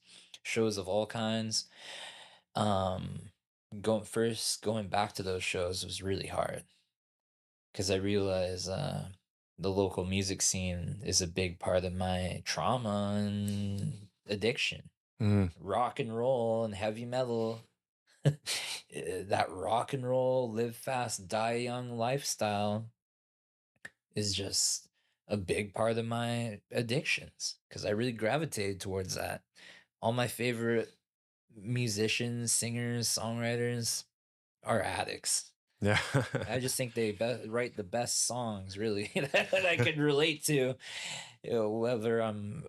of all kinds. Um, going back to those shows was really hard because I realized the local music scene is a big part of my trauma and addiction. Mm. Rock and roll and heavy metal, that rock and roll, live fast, die young lifestyle is just a big part of my addictions because I really gravitated towards that. All my favorite musicians, singers, songwriters are addicts. Yeah. I just think they write the best songs, really, that I could relate to, whether I'm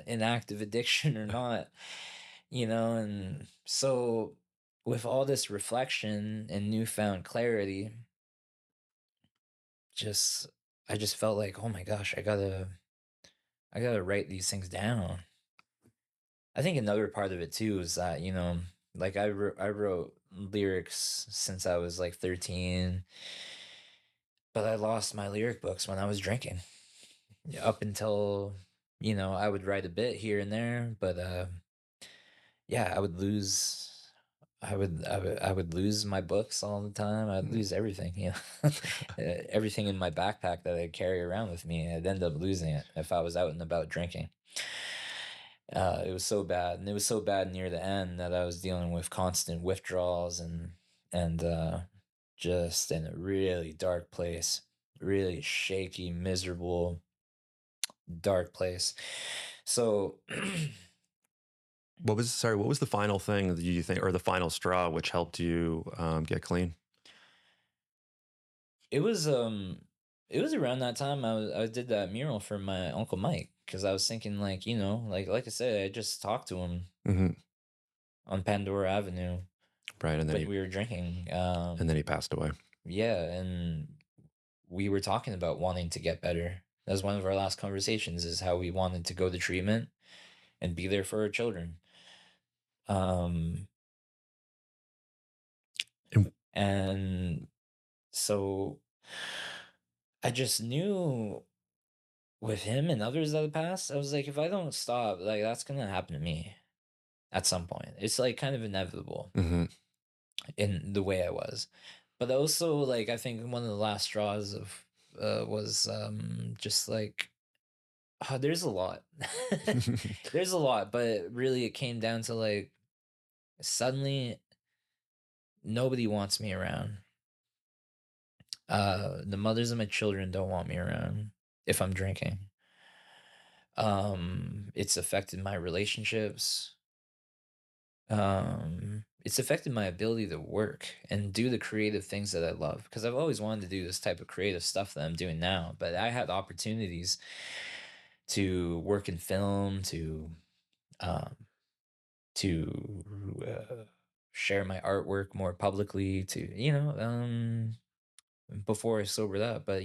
in active addiction or not, And so, with all this reflection and newfound clarity, just I just felt like, oh my gosh, I gotta write these things down. I think another part of it too is that like I wrote lyrics since I was like 13, but I lost my lyric books when I was drinking. Up until I would write a bit here and there, but yeah, I would lose my books all the time. I'd lose everything, everything in my backpack that I carry around with me. I'd end up losing it if I was out and about drinking. It was so bad, and it was so bad near the end that I was dealing with constant withdrawals and just in a really dark place, really shaky, miserable, dark place. So What was the final thing that you think, or the final straw which helped you get clean? it was um it was around that time I did that mural for my uncle Mike because I was thinking like like I said, I just talked to him Hmm. on Pandora Avenue Right, when we were drinking. and then he passed away. Yeah, and we were talking about wanting to get better. That was one of our last conversations, is how we wanted to go to treatment and be there for our children. Um, And- and so I just knew with him and others that have passed, I was like, if I don't stop, like that's gonna happen to me at some point. It's like kind of inevitable Mhm. in the way I was. But also, like, I think one of the last straws of was just like, there's a lot. There's a lot, but really it came down to like suddenly nobody wants me around. The mothers of my children don't want me around if I'm drinking. It's affected my relationships. It's affected my ability to work and do the creative things that I love, because I've always wanted to do this type of creative stuff that I'm doing now, but I had opportunities to work in film, um to share my artwork more publicly, to before I sobered up, but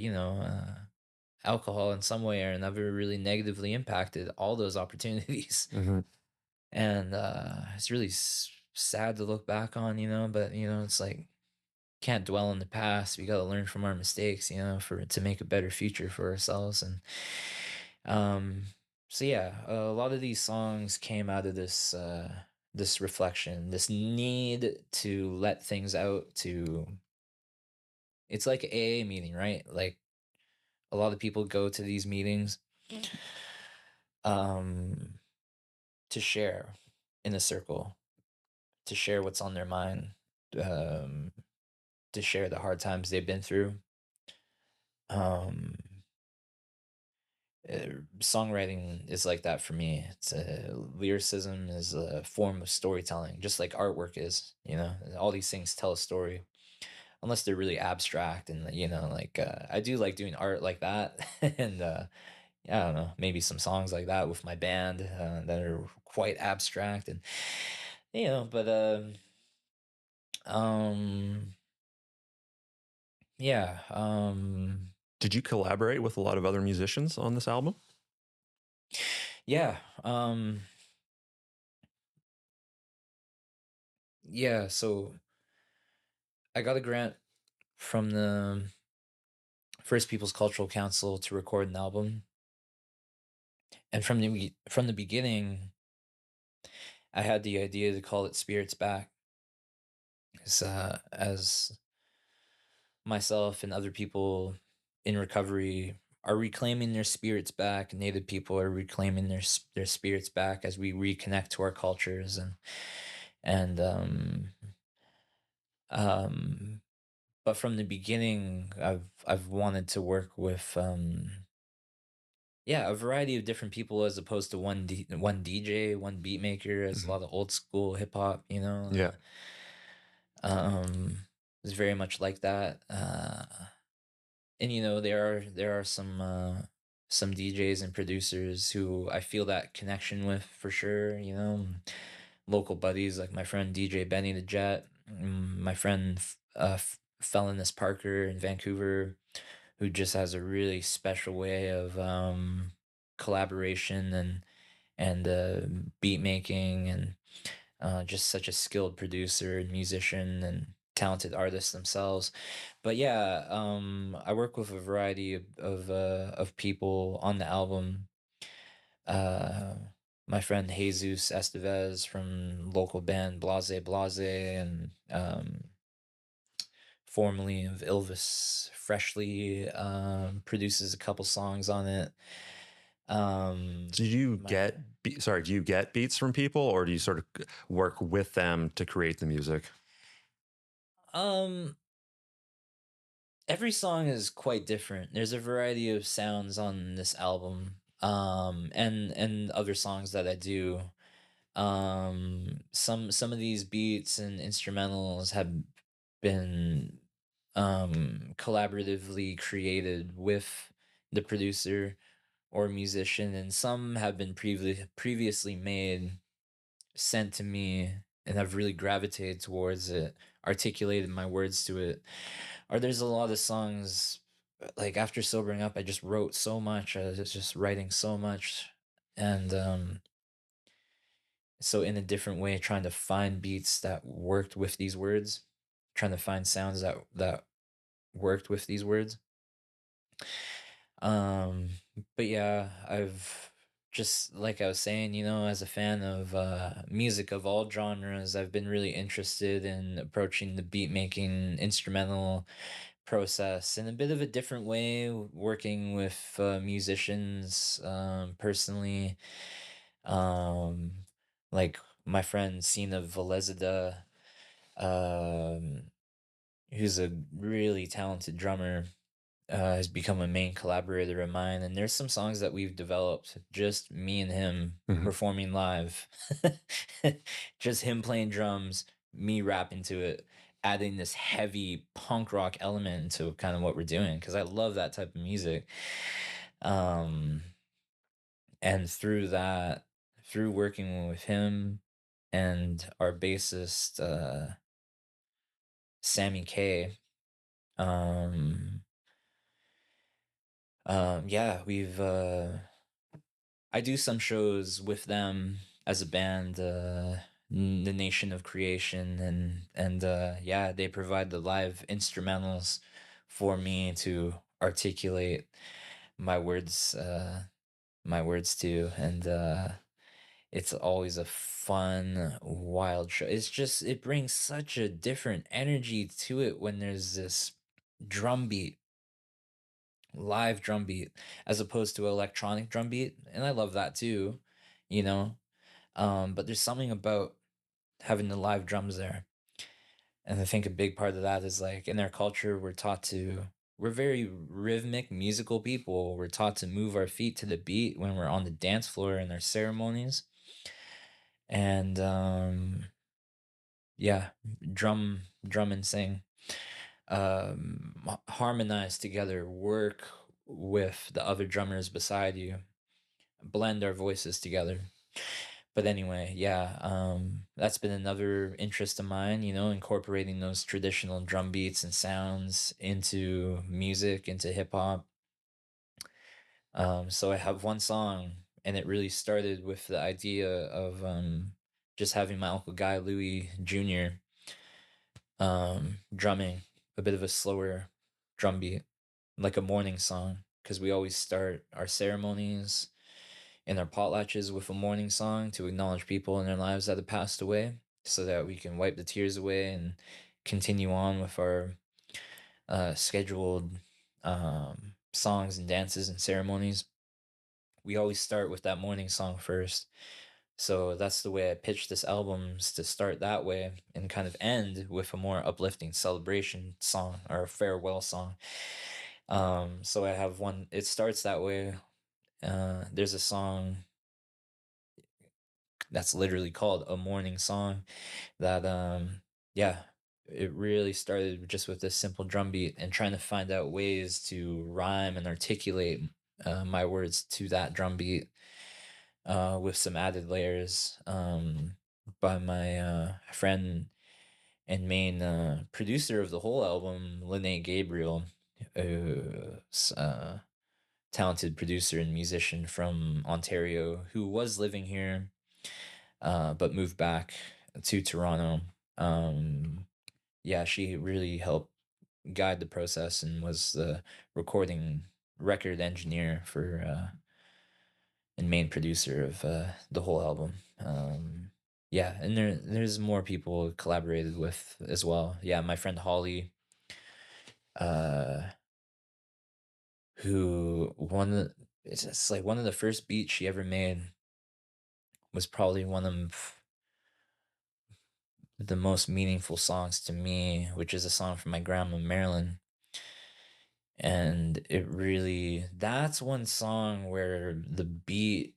alcohol in some way or another really negatively impacted all those opportunities. Hmm. And it's really sad to look back on, but it's like can't dwell on the past. We got to learn from our mistakes, for to make a better future for ourselves. And um so yeah, a lot of these songs came out of this reflection, this need to let things out. To It's like a AA meeting, right? Like a lot of people go to these meetings um to share in a circle, to share what's on their mind, um to share the hard times they've been through. um Songwriting is like that for me. It's lyricism is a form of storytelling, just like artwork is. All these things tell a story, unless they're really abstract. And like I do like doing art like that, and I don't know, maybe some songs like that with my band that are quite abstract. And but um yeah. Did you collaborate with a lot of other musicians on this album? Yeah. Yeah, so I got a grant from the First Peoples Cultural Council to record an album. And from the beginning, I had the idea to call it Spirits Back, as myself and other people in recovery are reclaiming their spirits back. Native people are reclaiming their spirits back as we reconnect to our cultures. And um but from the beginning, I've wanted to work with yeah, a variety of different people as opposed to one DJ, one beat maker. As a Hmm. lot of old school hip hop, Yeah. is very much like that. And there are some DJs and producers who I feel that connection with for sure. Local buddies like my friend DJ Benny the Jet, my friend Felonious Parker in Vancouver, who just has a really special way of collaboration and beat making, and just such a skilled producer and musician and talented artists themselves. But yeah, I work with a variety of people on the album. Uh, my friend Jesus Estevez from local band Blase Blase, and formerly of Ilvis Freshly, produces a couple songs on it. Do you My do you get beats from people, or do you sort of work with them to create the music? um every song is quite different. There's a variety of sounds on this album, and other songs that I do. Some of these beats and instrumentals have been collaboratively created with the producer or musician, and some have been previously made, sent to me, and I've really gravitated towards it, articulated my words to it. Or there's a lot of songs, like after sobering up, I just wrote so much. I was just writing so much, and so in a different way, trying to find beats that worked with these words, trying to find sounds that worked with these words. Um, but yeah, I've just like I was saying, as a fan of music of all genres, I've been really interested in approaching the beat making instrumental process in a bit of a different way, working with musicians personally. Um, like my friend Sina Velezida, um, who's a really talented drummer, has become a main collaborator of mine. And there's some songs that we've developed, just me and him Hmm. performing live, just him playing drums, me rapping to it, adding this heavy punk rock element to kind of what we're doing, because I love that type of music. Um, and through working with him and our bassist, Sammy K, Um, yeah, I do some shows with them as a band, the Nation of Creation, and yeah, they provide the live instrumentals for me to articulate my words, my words to, and it's always a fun, wild show. It brings such a different energy to it when there's this drum beat, live drum beat, as opposed to electronic drum beat. And I love that too, you know. But there's something about having the live drums there. And I think a big part of that is like in our culture, we're very rhythmic, musical people. We're taught to move our feet to the beat when we're on the dance floor in our ceremonies. And yeah, drum and sing, harmonize together, work with the other drummers beside you, blend our voices together. But anyway, yeah, that's been another interest of mine, incorporating those traditional drum beats and sounds into music, into hip hop. So I have one song, and it really started with the idea of just having my Uncle Guy Louie Jr. Drumming a bit of a slower drum beat, like a morning song, because we always start our ceremonies and our potlatches with a morning song to acknowledge people in their lives that have passed away, so that we can wipe the tears away and continue on with our scheduled songs and dances and ceremonies. We always start with that morning song first. So that's the way I pitched this album, is to start that way and kind of end with a more uplifting celebration song or a farewell song. So I have one, it starts that way. There's a song that's literally called A Morning Song that, yeah, it really started just with this simple drum beat and trying to find out ways to rhyme and articulate my words to that drum beat, with some added layers, by my friend and main producer of the whole album, Lene Gabriel, talented producer and musician from Ontario who was living here, but moved back to Toronto. Yeah, she really helped guide the process and was the recording record engineer for and main producer of the whole album. Yeah, and there's more people collaborated with as well. Yeah, my friend Holly, uh, who it's just like one of the first beats she ever made was probably one of the most meaningful songs to me, which is a song from my grandma Marilyn. And that's one song where the beat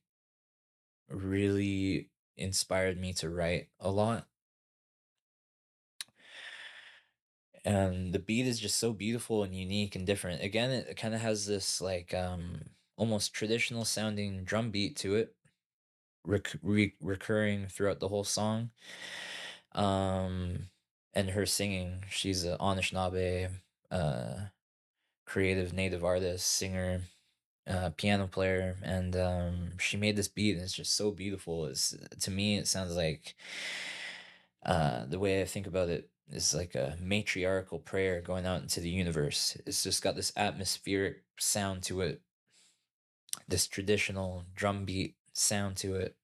really inspired me to write a lot. And the beat is just so beautiful and unique and different. Again, it kind of has this like almost traditional sounding drum beat to it, recurring throughout the whole song. And her singing, she's a Anishinaabe creative native artist, singer, piano player, and she made this beat, and it's just so beautiful. To me, it sounds like, the way I think about it is like a matriarchal prayer going out into the universe. It's just got this atmospheric sound to it, this traditional drum beat sound to it,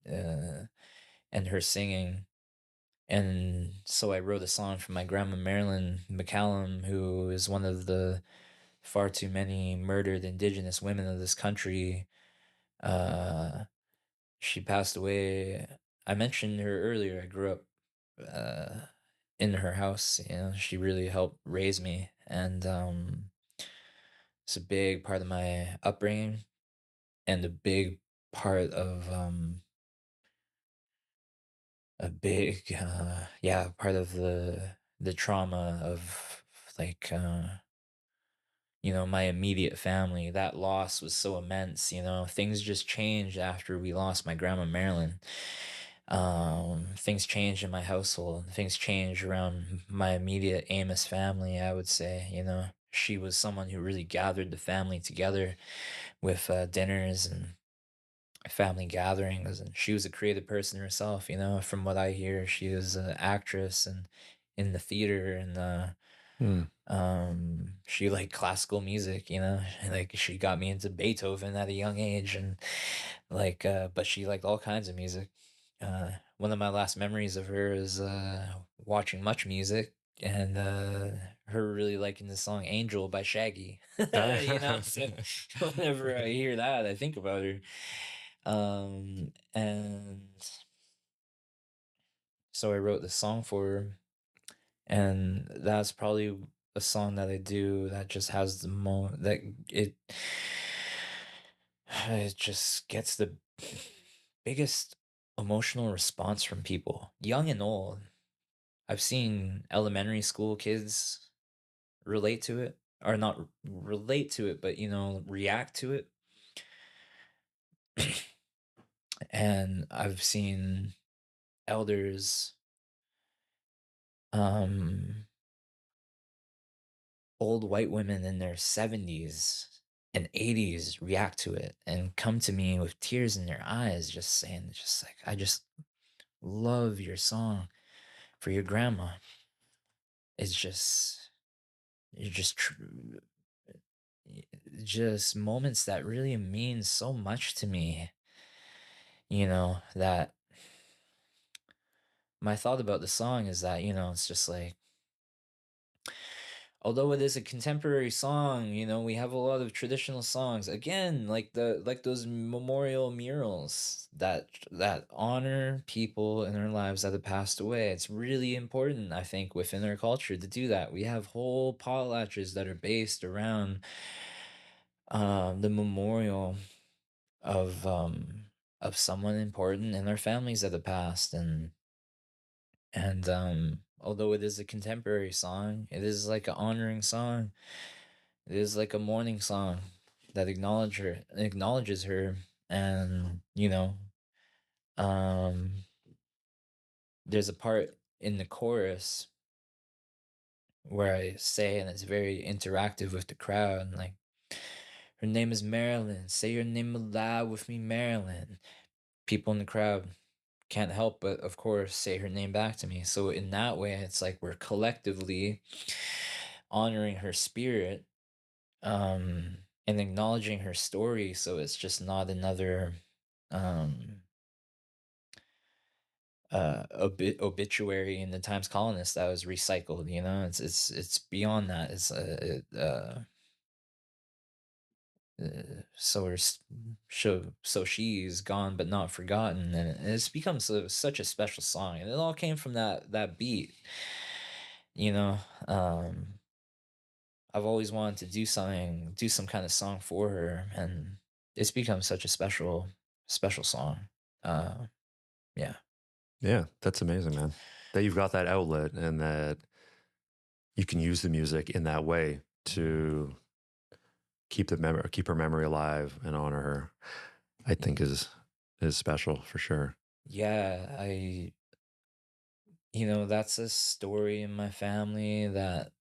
and her singing. And so I wrote a song for my grandma Marilyn McCallum, who is one of the far too many murdered Indigenous women of this country. Uh, she passed away. I mentioned her earlier. I grew up uh, in her house. She really helped raise me, and it's a big part of my upbringing, and a big part of a big yeah, part of the trauma of, like, my immediate family. That loss was so immense. Things just changed after we lost my grandma Marilyn. things change in my household. Things change around my immediate Amos family, I would say. She was someone who really gathered the family together with dinners and family gatherings, and she was a creative person herself. From what I hear, she was an actress and in the theater, and Mm. she liked classical music. Like she got me into Beethoven at a young age, and like but she liked all kinds of music. One of my last memories of her is watching Much Music, and her really liking the song Angel by Shaggy. So whenever I hear that, I think about her. And so I wrote the song for her, and that's probably a song that I do that just has the that it just gets the biggest emotional response from people, young and old. I've seen elementary school kids relate to it, or not relate to it, but react to it. And I've seen elders, um old white women in their 70s and 80s react to it and come to me with tears in their eyes, just saying, just like, I just love your song for your grandma. It's just moments that really mean so much to me, that my thought about the song is that, it's just like, although it is a contemporary song, we have a lot of traditional songs. Again, like those memorial murals that honor people in our lives that have passed away. It's really important, I think, within our culture to do that. We have whole potlatches that are based around the memorial of someone important in our families that have passed. And although it is a contemporary song, it is like an honoring song. It is like a mourning song that acknowledges her. And um there's a part in the chorus where I say, and it's very interactive with the crowd, like, her name is Marilyn, say your name aloud with me, Marilyn. People in the crowd can't help but, of course, say her name back to me. So in that way, it's like we're collectively honoring her spirit, and acknowledging her story. So it's just not another um obituary in the Times Colonist that was recycled. It's beyond that. So so she's gone but not forgotten, and it's become such a special song, and it all came from that beat. you know um I've always wanted to do some kind of song for her, and it's become such a special song. Yeah. Yeah, that's amazing, man. That you've got that outlet and that you can use the music in that way to keep keep her memory alive and honor her. I think is special for sure. Yeah, that's a story in my family that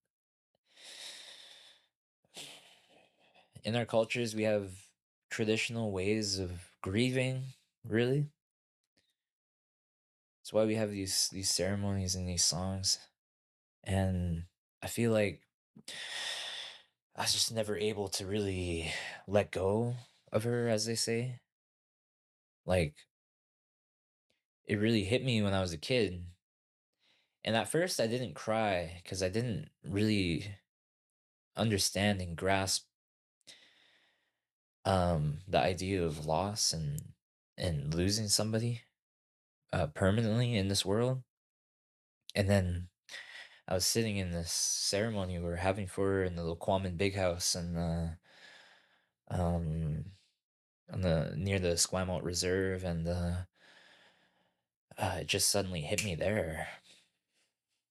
in our cultures we have traditional ways of grieving, really. That's why we have these ceremonies and these songs. And I feel like I was just never able to really let go of her, as they say. Like, it really hit me when I was a kid. And at first I didn't cry because I didn't really understand and grasp the idea of loss and losing somebody permanently in this world. And then I was sitting in this ceremony we were having for her in the Laquaman Big House, and um on the near the Esquimalt Reserve, and it just suddenly hit me there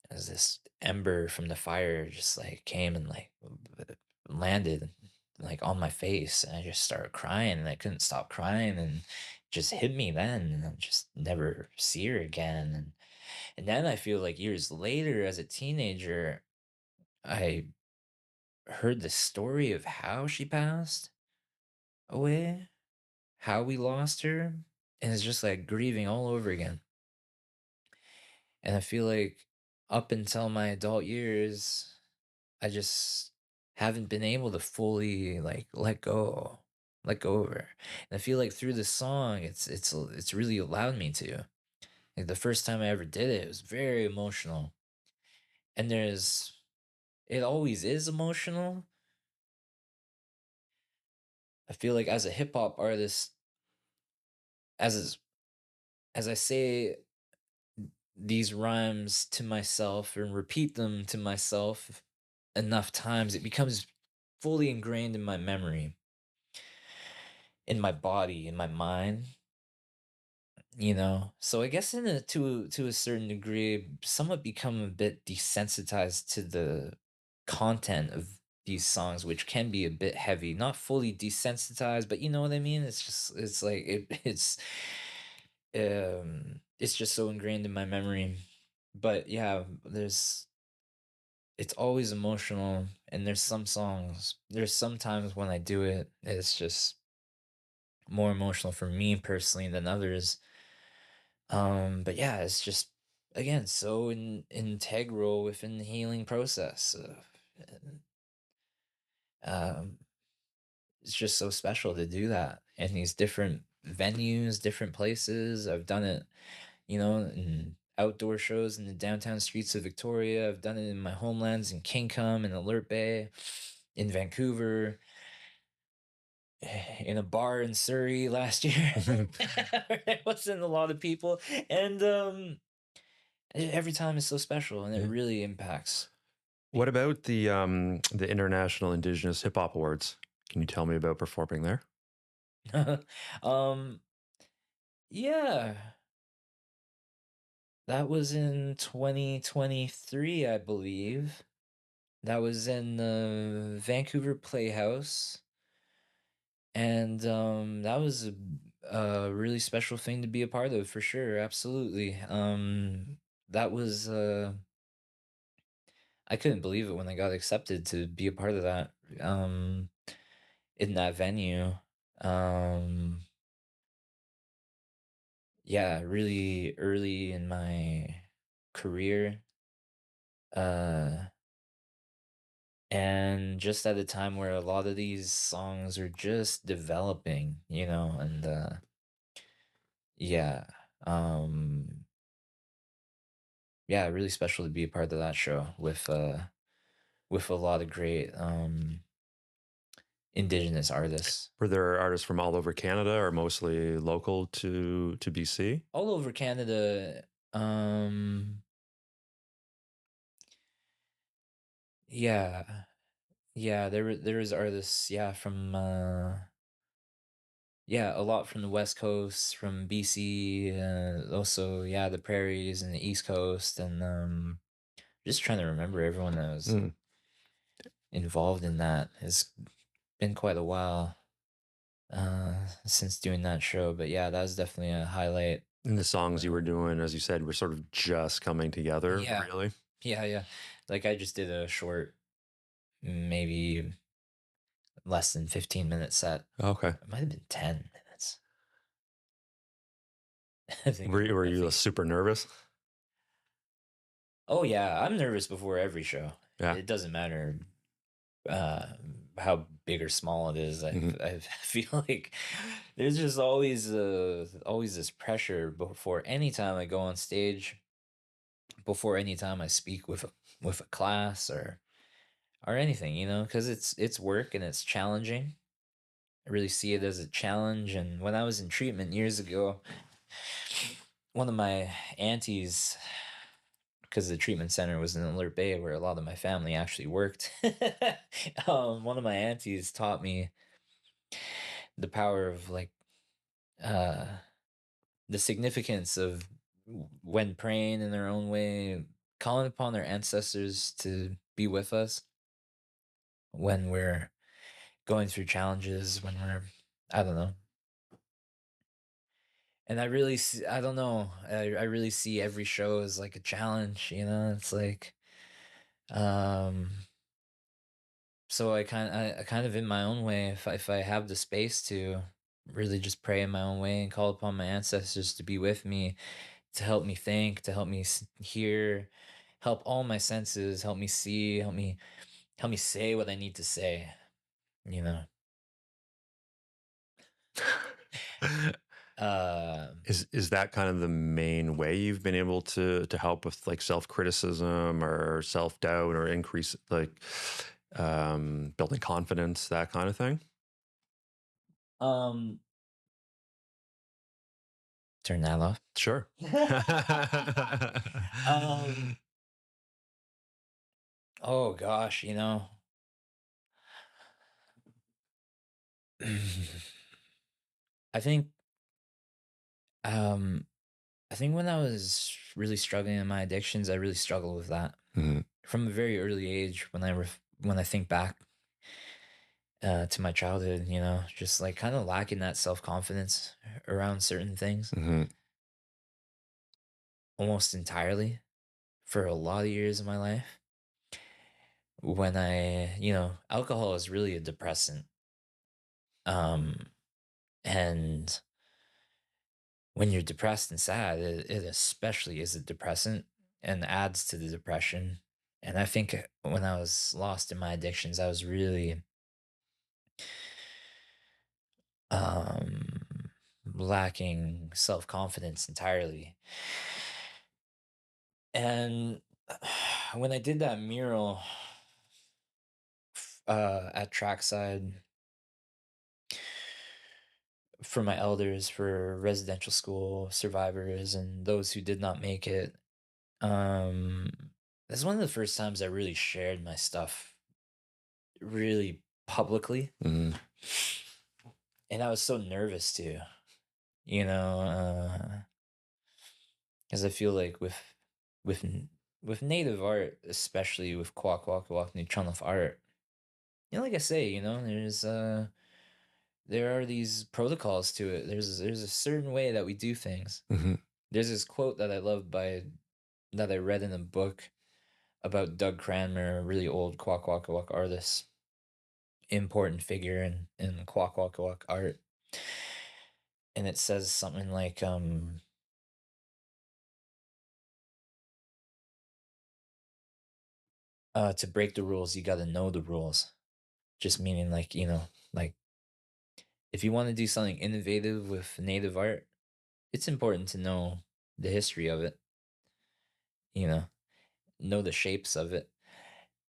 as this ember from the fire just like came and like landed. like on my face, and I just started crying, and I couldn't stop crying, and it just hit me then, and I just never see her again. And then I feel like years later, as a teenager, I heard the story of how she passed away, how we lost her, and it's just like grieving all over again. And I feel like up until my adult years, I just haven't been able to fully like let go of her. And I feel like through the song, it's really allowed me to. Like the first time I ever did it, it was very emotional. And it always is emotional. I feel like as a hip hop artist, as as I say these rhymes to myself and repeat them to myself enough times, it becomes fully ingrained in my memory, in my body, in my mind, you know. So I guess to a certain degree, somewhat become a bit desensitized to the content of these songs, which can be a bit heavy. Not fully desensitized, but you know what I mean. It's like it's just so ingrained in my memory. But yeah, it's always emotional, and there's some times when I do it, it's just more emotional for me personally than others. But yeah, it's just again so integral within the healing process. And, um, it's just so special to do that in these different venues, different places. I've done it, you know, in outdoor shows in the downtown streets of Victoria. I've done it in my homelands in Kingham and Alert Bay, in Vancouver, in a bar in Surrey last year. It wasn't a lot of people, and every time is so special, and it Yeah. really impacts. What about the International Indigenous Hip Hop Awards? Can you tell me about performing there? um, yeah, that was in 2023, I believe. That was in the Vancouver Playhouse, and that was a really special thing to be a part of for sure. Absolutely. That was I couldn't believe it when I got accepted to be a part of that. Um, in that venue. Um, yeah, really early in my career. Uh, and just at a time where a lot of these songs are just developing, you know, and yeah. Um, yeah, really special to be a part of that show with a lot of great indigenous artists Were there artists from all over Canada or mostly local to BC? all over Canada. Yeah, yeah, there was artists, yeah, from yeah, a lot from the West Coast, from BC, also yeah, the prairies and the East Coast, and just trying to remember everyone that was Mm. involved in that. It's been quite a while since doing that show, but yeah, that was definitely a highlight. And the songs you Uh, were doing, as you said, were sort of just coming together, yeah, really? yeah, yeah. Like I just did a short, maybe less than 15-minute set. Okay. It might have been 10 minutes. I think Were I you think super nervous? Oh yeah, I'm nervous before every show. Yeah. It doesn't matter uh how big or small it is. Mhm. I feel like there's just always this pressure before any time I go on stage, before any time I speak with a class or anything, you know, because it's work and it's challenging. I really see it as a challenge. And when I was in treatment years ago, one of my aunties, because the treatment center was in Alert Bay where a lot of my family actually worked. One of my aunties taught me the power of like uh the significance of when praying in their own way, calling upon their ancestors to be with us when we're going through challenges when we're, I don't know. And I really see, I don't know, I really see every show as like a challenge, you know? It's like, um, so I kind of in my own way, if I have the space to really just pray in my own way and call upon my ancestors to be with me, to help me think, to help me hear, help all my senses, help me see, help me say what I need to say, you know. Um, Is that kind of the main way you've been able to help with like self-criticism or self-doubt or increase like building confidence, that kind of thing? um, turn that off. Sure. um, oh gosh, you know. I think um I think when I was really struggling in my addictions, I really struggled with that Mhm, from a very early age. When I think back to my childhood, you know, just like kind of lacking that self confidence around certain things mhm, almost entirely for a lot of years of my life. When you know, alcohol is really a depressant, um, and when you're depressed and sad, it especially is a depressant and adds to the depression. And I think when I was lost in my addictions, I was really um lacking self-confidence entirely. And when I did that mural at trackside for my elders for residential school survivors and those who did not make it, um that's one of the first times I really shared my stuff really publicly. mhm, And I was so nervous too, you know, because I feel like with with native art, especially with Kwakwa, Nuu-Cha-Nulth art, you know, like I say, you know, there are these protocols to it. There's a certain way that we do things. mhm, There's this quote that I love by that I read in a book about Doug Cranmer, a really old Kwak artist, important figure in Kwak art. And it says something like, to break the rules, you got to know the rules. Just meaning, like, you know, like if you want to do something innovative with native art, it's important to know the history of it, you know the shapes of it.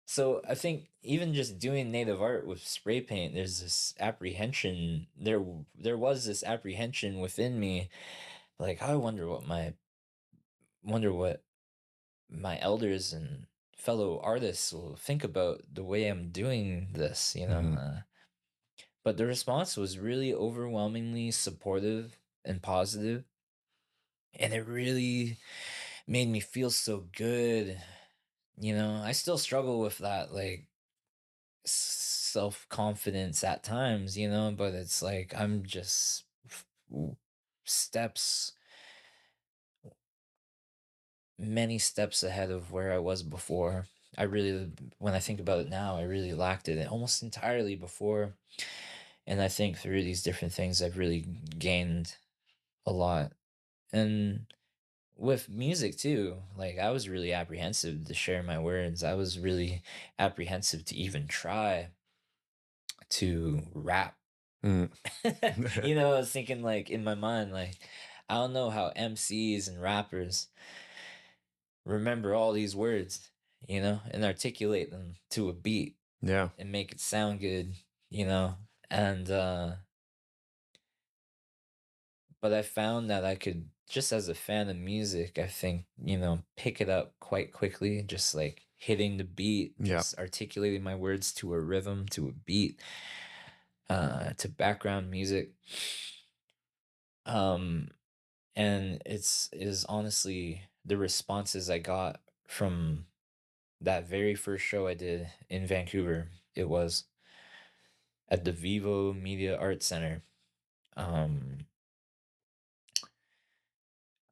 So I think even just doing native art with spray paint, there's this apprehension. There was this apprehension within me, like I wonder what my elders and fellow artists will think about the way I'm doing this, you know. mhm. But the response was really overwhelmingly supportive and positive, and it really made me feel so good. You know, I still struggle with that, like self confidence at times, you know, but it's like I'm just steps, many steps ahead of where I was before. I really, when I think about it now, I really lacked it almost entirely before. And I think through these different things, I've really gained a lot. And with music too, like I was really apprehensive to share my words. I was really apprehensive to even try to rap. Mm. You know, I was thinking like in my mind, like, I don't know how MCs and rappers remember all these words, you know, and articulate them to a beat Yeah. and make it sound good, you know. And but I found that I could, just as a fan of music, I think, you know, pick it up quite quickly, just like hitting the beat, Yeah. just articulating my words to a rhythm, to a beat, to background music. Um, and it is honestly the responses I got from that very first show I did in Vancouver. It was at the Vivo Media Arts Center.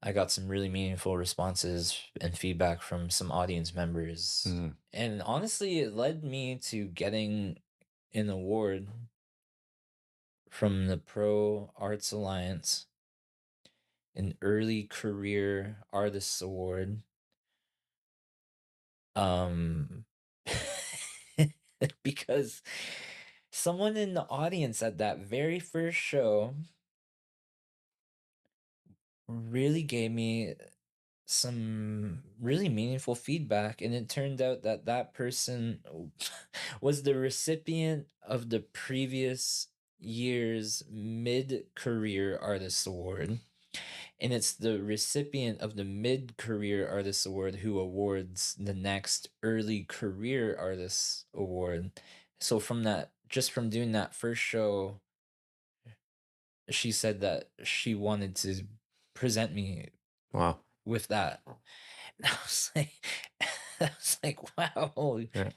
I got some really meaningful responses and feedback from some audience members. Mhm. And honestly, it led me to getting an award from the Pro Arts Alliance, an Early Career Artists Award. Um, because someone in the audience at that very first show really gave me some really meaningful feedback, and it turned out that that person was the recipient of the previous year's mid-career artist award, and it's the recipient of the mid-career artist award who awards the next early career artist award. So from that, just from doing that first show, she said that she wanted to present me Wow. with that. And I was like, I was like, wow. Yeah.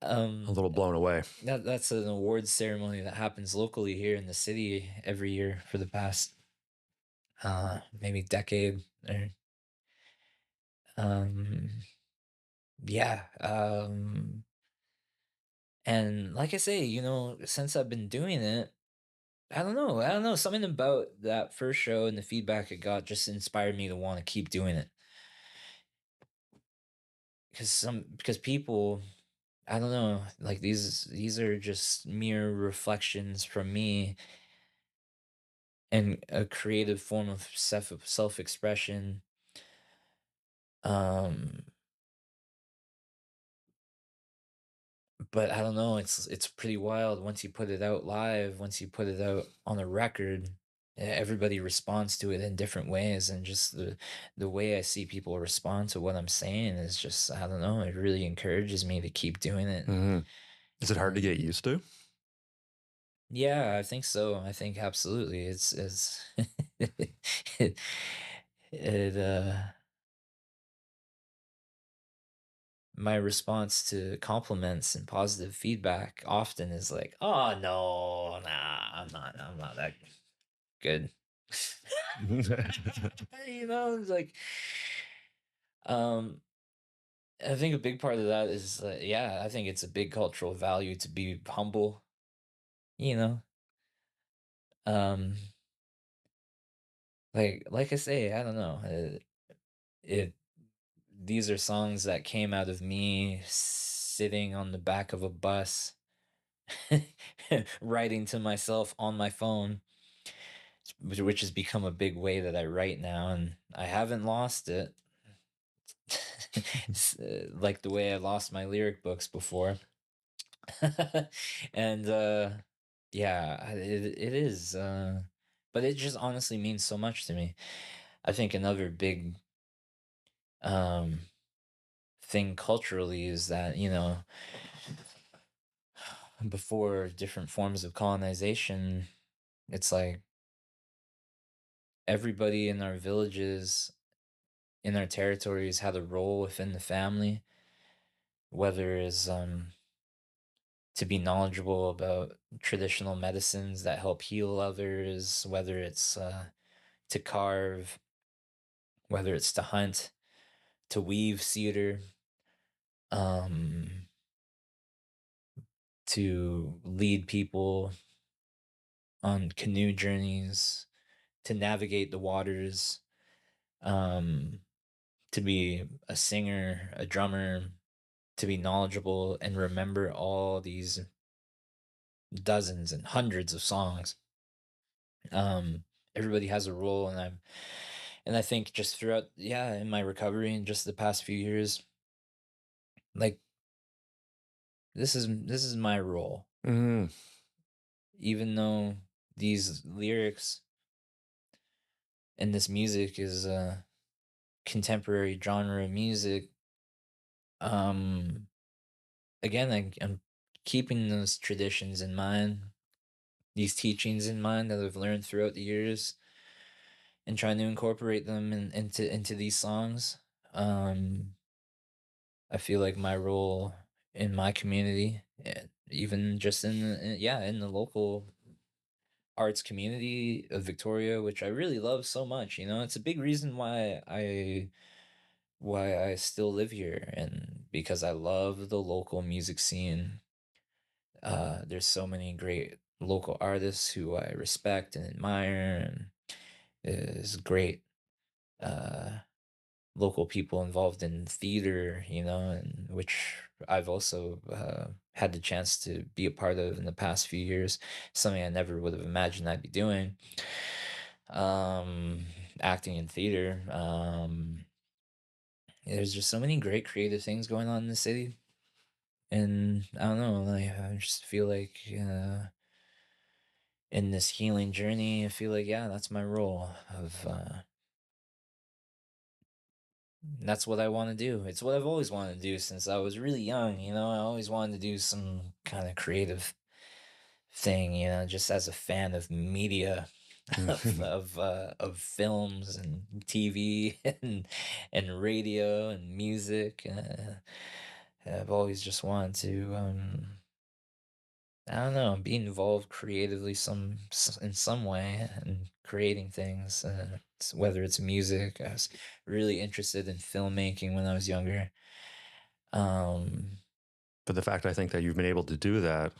A little blown away. That's an awards ceremony that happens locally here in the city every year for the past maybe decade. Or, um, yeah. And like I say, you know, since I've been doing it, I don't know. I don't know. Something about that first show and the feedback it got just inspired me to want to keep doing it. Because people, I don't know, like these are just mere reflections from me and a creative form of self-expression. Um but I don't know, it's pretty wild once you put it out live, once you put it out on a record, everybody responds to it in different ways, and just the way I see people respond to what I'm saying is just, I don't know, it really encourages me to keep doing it. Mm-hmm. Is it hard to get used to? Yeah, I think so. I think absolutely. It's it, it my response to compliments and positive feedback often is like, "Oh no, nah, I'm not that good." You know, it's like um I think a big part of that is yeah, I think it's a big cultural value to be humble, you know. Um like I say, I don't know. It these are songs that came out of me sitting on the back of a bus writing to myself on my phone, which has become a big way that I write now, and I haven't lost it. Like the way I lost my lyric books before. And yeah, it is but it just honestly means so much to me. I think another big um thing culturally is that, you know, before different forms of colonization, it's like everybody in our villages, in our territories, had a role within the family, whether it's to be knowledgeable about traditional medicines that help heal others, whether it's to carve, whether it's to hunt, to weave cedar, um, to lead people on canoe journeys, to navigate the waters, um, to be a singer, a drummer, to be knowledgeable and remember all these dozens and hundreds of songs. Um, Everybody has a role, and I think just throughout, yeah, in my recovery in just the past few years, like this is my role, Mm-hmm. even though these lyrics and this music is contemporary genre music. Um, Again, I'm keeping those traditions in mind, these teachings in mind that I've learned throughout the years, and trying to incorporate them into these songs. Um, I feel like my role in my community, even just yeah, in the local arts community of Victoria, which I really love so much. You know, it's a big reason why I still live here, and because I love the local music scene. There's so many great local artists who I respect and admire, and there's great uh, local people involved in theater, you know, and which I've also had the chance to be a part of in the past few years. Something I never would have imagined I'd be doing. Acting in theater. There's just so many great creative things going on in the city, and I don't know. Like, I just feel like in this healing journey, I feel like, yeah, that's my role of that's what I want to do. It's what I've always wanted to do since I was really young, you know. I always wanted to do some kind of creative thing, you know, just as a fan of media, of films and TV and radio and music. I've always just wanted to I don't know, be involved creatively in some way and creating things, whether it's music. I was really interested in filmmaking when I was younger. Um, But the fact I think that you've been able to do that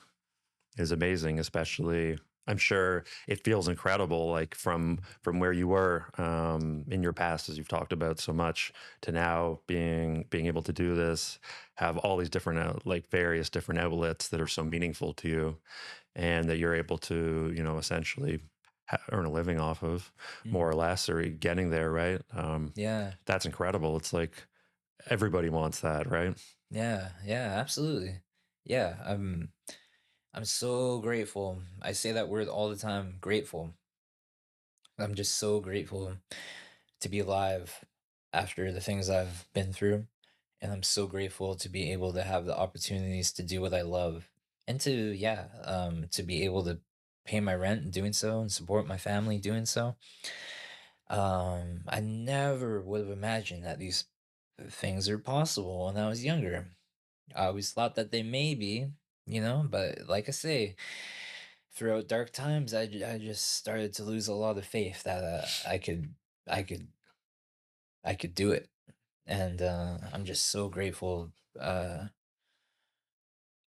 is amazing, especially I'm sure it feels incredible, like from where you were in your past, as you've talked about so much, to now being able to do this, have all these different like various different outlets that are so meaningful to you, and that you're able to, you know, essentially earn a living off of, mm, more or less, or getting there, right? yeah, That's incredible. It's like everybody wants that, right? yeah, absolutely. Yeah, I'm so grateful. I say that word all the time, grateful. I'm just so grateful to be alive after the things I've been through. And I'm so grateful to be able to have the opportunities to do what I love and to, yeah, to be able to pay my rent doing so and support my family doing so. I never would have imagined that these things are possible when I was younger. I always thought that they may be, you know, but like I say, throughout dark times, I just started to lose a lot of faith that I could, I could do it. And I'm just so grateful.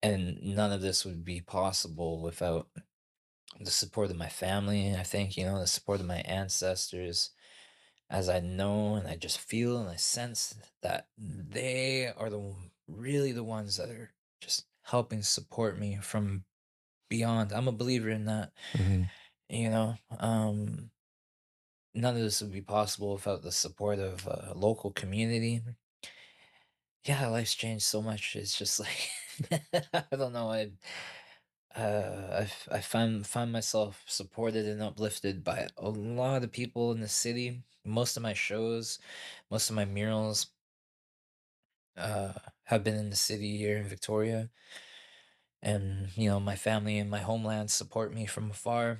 And none of this would be possible without the support of my family. I think, you know, the support of my ancestors, as I know and I just feel and I sense that they are really the ones that are just helping support me from beyond. I'm a believer in that, Hmm. you know. None of this would be possible without the support of a local community. Yeah, life's changed so much. It's just like I don't know. I find myself supported and uplifted by a lot of people in the city. Most of my shows, most of my murals, uh, have been in the city here in Victoria, and you know my family and my homeland support me from afar.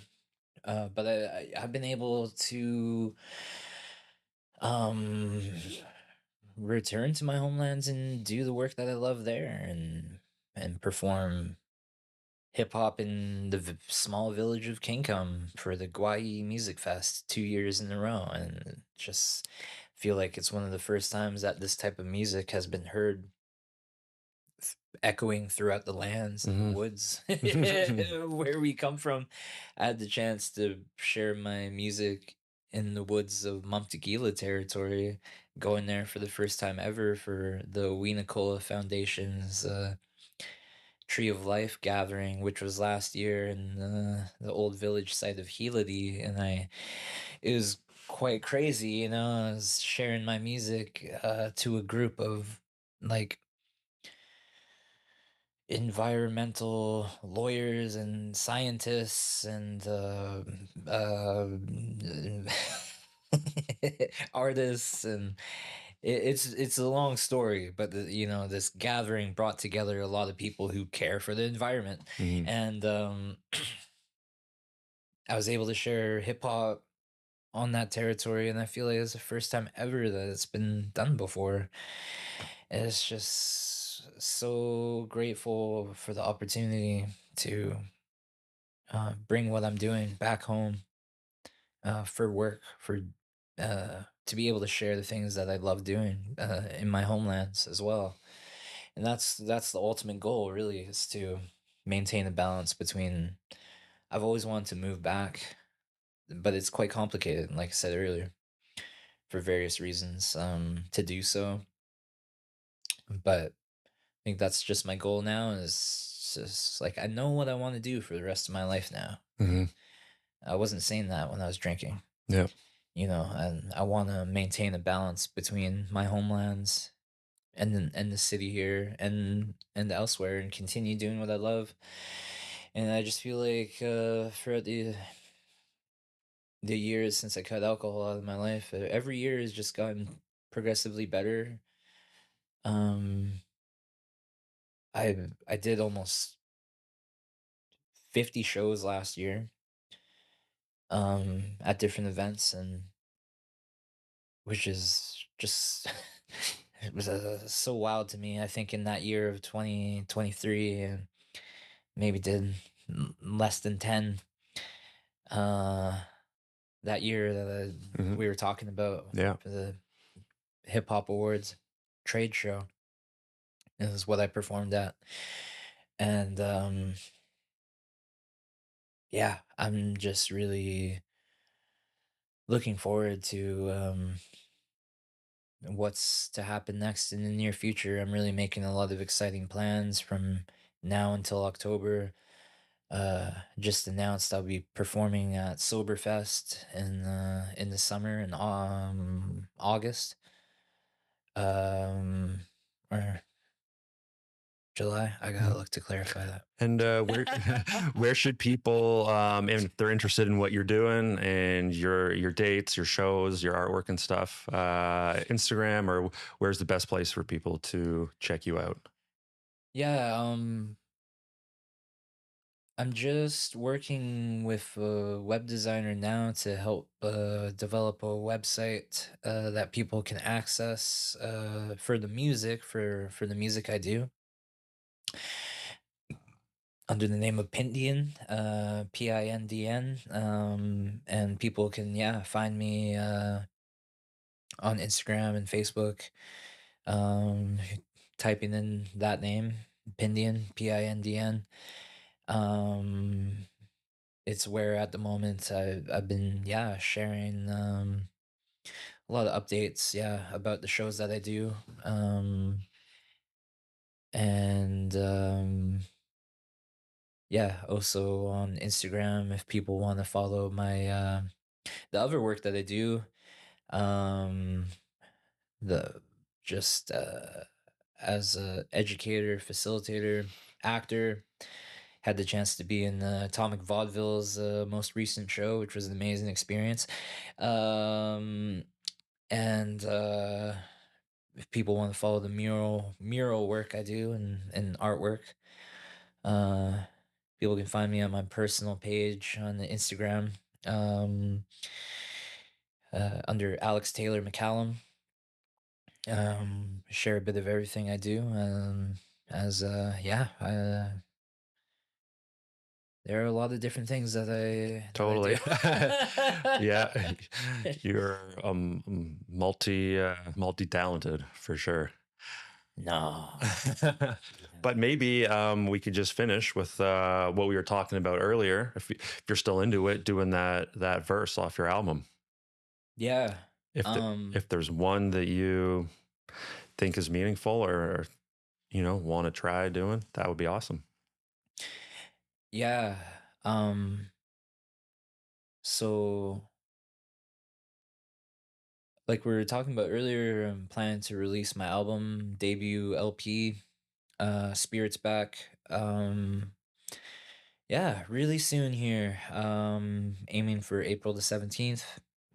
But I've been able to um return to my homelands and do the work that I love there, and perform hip hop in the small village of Kincombe for the Gwaii Music Fest 2 years in a row, and just feel like it's one of the first times that this type of music has been heard echoing throughout the lands and the Hmm. woods where we come from. I had the chance to share my music in the woods of Tequila territory, going there for the first time ever for the Weenacola Foundation's Tree of Life gathering, which was last year in the old village site of Helity, and it was quite crazy, you know. I was sharing my music to a group of like environmental lawyers and scientists and artists, and it's a long story, but you know, this gathering brought together a lot of people who care for the environment, Hmm. and I was able to share hip hop on that territory, and I feel like it's the first time ever that it's been done before. And it's just so grateful for the opportunity to bring what I'm doing back home for work, for to be able to share the things that I love doing in my homelands as well. And that's the ultimate goal, really, is to maintain a balance between. I've always wanted to move back, but it's quite complicated, like I said earlier, for various reasons to do so. But I think that's just my goal now. Is just like I know what I want to do for the rest of my life now. Mm-hmm. I wasn't saying that when I was drinking. Yeah. And I want to maintain a balance between my homelands and the city here and elsewhere, and continue doing what I love. And I just feel like throughout the years since I cut alcohol out of my life, every year has just gotten progressively better. Um, I did almost 50 shows last year at different events, and which is just it was so wild to me. I think in that year of 2023, and maybe did less than 10 uh that year that Mm-hmm. we were talking about Yeah. for the hip hop awards trade show. This is what I performed at. And yeah, I'm just really looking forward to what's to happen next in the near future. I'm really making a lot of exciting plans from now until October. Just announced I'll be performing at Soberfest in the summer in August. Or July. I gotta look to clarify that. And where where should people, if they're interested in what you're doing and your dates, your shows, your artwork and stuff, Instagram, or where's the best place for people to check you out? Yeah, I'm just working with a web designer now to help develop a website that people can access for for the music I do under the name of PINDN, PINDN, and people can find me on Instagram and Facebook, um, typing in that name, PINDN, PINDN. Um, it's where at the moment I've been sharing a lot of updates about the shows that I do, and also on Instagram if people want to follow my the other work that I do, um the just as a educator, facilitator, actor. Had the chance to be in Atomic Vaudeville's most recent show, which was an amazing experience. Um, and if people want to follow the mural work I do and artwork, uh, people can find me on my personal page on the Instagram, um, under Alex Taylor McCallum. Share a bit of everything I do. As there are a lot of different things Totally. that Yeah, I do. you're multi talented for sure. No. But maybe we could just finish with what we were talking about earlier. If you're still into it, doing that verse off your album. Yeah. If there's one that you think is meaningful or want to try doing, that would be awesome. Yeah. So like we were talking about earlier, I'm planning to release my album debut LP, Spirits Back. Really soon here. Aiming for April the 17th.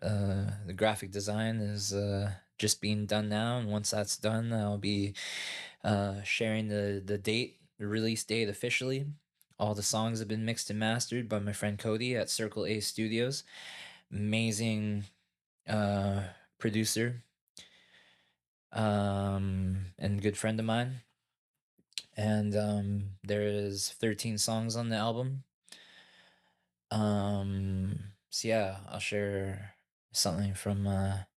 The graphic design is just being done now, and once that's done, I'll be sharing the date, the release date officially. All the songs have been mixed and mastered by my friend Cody at Circle A Studios. Amazing producer, and good friend of mine. And there is 13 songs on the album. So yeah, I'll share something from a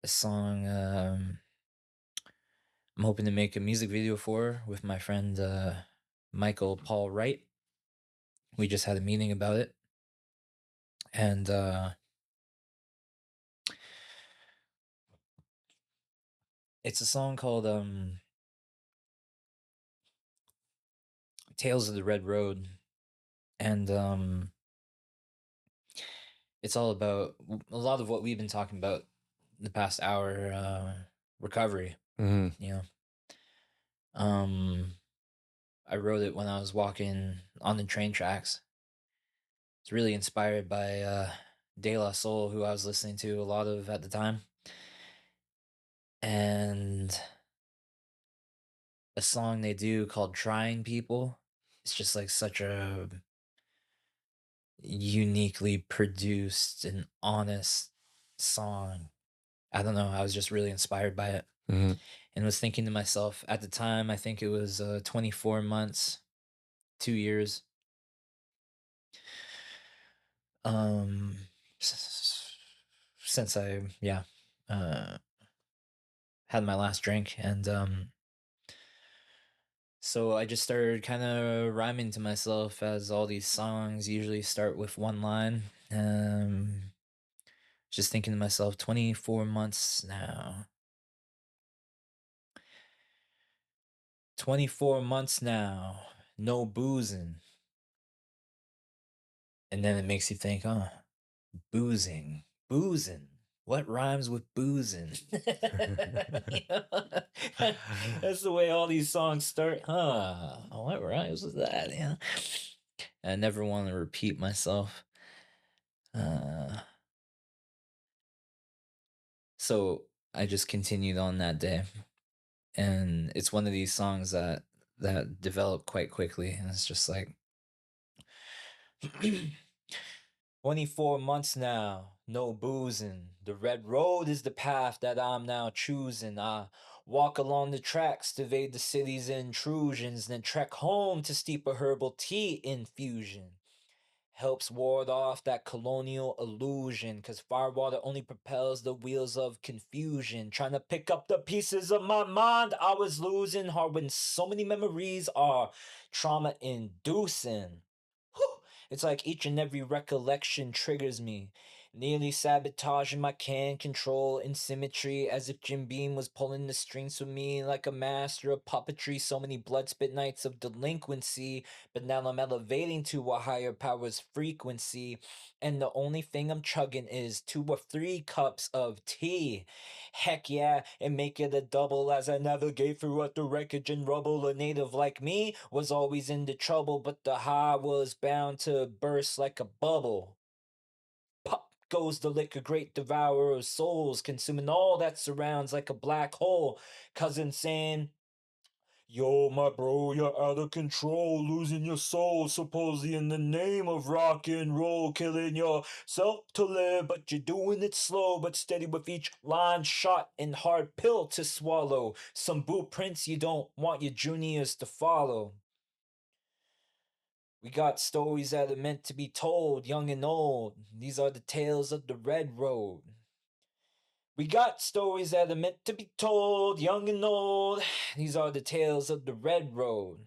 song I'm hoping to make a music video for with my friend Michael Paul Wright. We just had a meeting about it. And it's a song called Tales of the Red Road. And it's all about a lot of what we've been talking about the past hour, recovery. You know, I wrote it when I was walking on the train tracks. It's really inspired by De La Soul, who I was listening to a lot of at the time, and a song they do called "Trying People." It's just like such a uniquely produced and honest song. I don't know. I was just really inspired by it. And was thinking to myself at the time, I think it was 24 months, 2 years. Since I had my last drink, and so I just started kind of rhyming to myself, as all these songs usually start with one line. Just thinking to myself, 24 months now. 24 months now, no boozing. And then it makes you think, boozing. What rhymes with boozing? You know? That's the way all these songs start. What rhymes with that? Yeah. I never want to repeat myself. So I just continued on that day. And it's one of these songs that developed quite quickly. And it's just like 24 months now, no boozing. The red road is the path that I'm now choosing. I walk along the tracks to evade the city's intrusions, then trek home to steep a herbal tea infusion. Helps ward off that colonial illusion, cause firewater only propels the wheels of confusion. Trying to pick up the pieces of my mind I was losing, hard when so many memories are trauma inducing. It's like each and every recollection triggers me, nearly sabotaging my can control and symmetry, as if Jim Beam was pulling the strings with me like a master of puppetry. So many blood spit nights of delinquency, but now I'm elevating to a higher power's frequency, and the only thing I'm chugging is 2 or 3 cups of tea. Heck yeah, and make it a double as I navigate throughout the wreckage and rubble. A native like me was always into trouble, but the high was bound to burst like a bubble. Pop goes the liquor, great devourer of souls, consuming all that surrounds like a black hole. Cousin saying, yo, my bro, you're out of control, losing your soul, supposedly in the name of rock and roll, killing yourself to live, but you're doing it slow, but steady with each line shot and hard pill to swallow. Some blueprints you don't want your juniors to follow. We got stories that are meant to be told, young and old. These are the tales of the red road. We got stories that are meant to be told, young and old. These are the tales of the red road.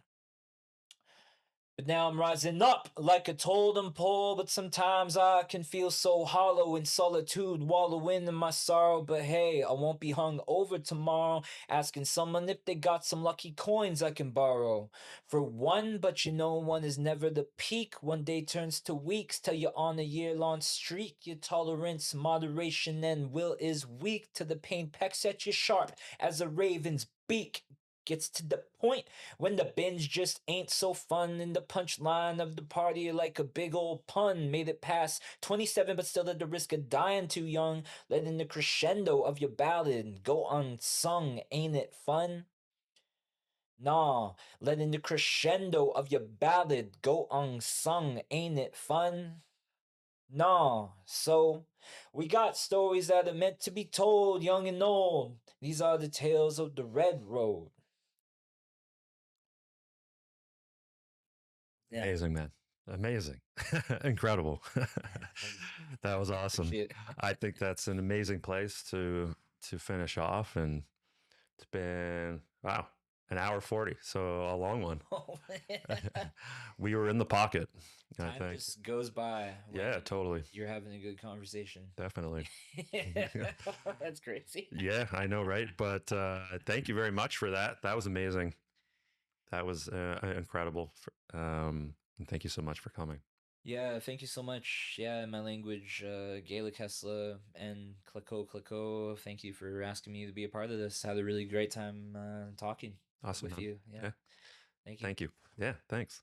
But now I'm rising up like a totem pole, but sometimes I can feel so hollow in solitude, wallowing in my sorrow. But hey, I won't be hung over tomorrow, asking someone if they got some lucky coins I can borrow. For one, but you know one is never the peak. One day turns to weeks till you're on a year-long streak. Your tolerance, moderation, and will is weak, till the pain pecks at you sharp as a raven's beak. Gets to the point when the binge just ain't so fun, and the punchline of the party like a big old pun. Made it past 27 but still at the risk of dying too young, letting the crescendo of your ballad go unsung. Ain't it fun? Nah, letting the crescendo of your ballad go unsung. Ain't it fun? Nah, so we got stories that are meant to be told, young and old. These are the tales of the red road. Yeah. Amazing, man. Amazing. Incredible. That was awesome. Appreciate it. I think that's an amazing place to finish off. And it's been, wow, an hour 40. So a long one. Oh, We were in the pocket, I time think. just goes by. Yeah, when totally. You're having a good conversation. Definitely. That's crazy. Yeah, I know, right? But thank you very much for that. That was amazing. That was incredible. And thank you so much for coming. Yeah, thank you so much. Yeah, in my language, Gaelic Hesla and Claco. Thank you for asking me to be a part of this. Had a really great time talking Awesome, with man. you. Yeah. Yeah. Thank you. Thank you. Yeah, thanks.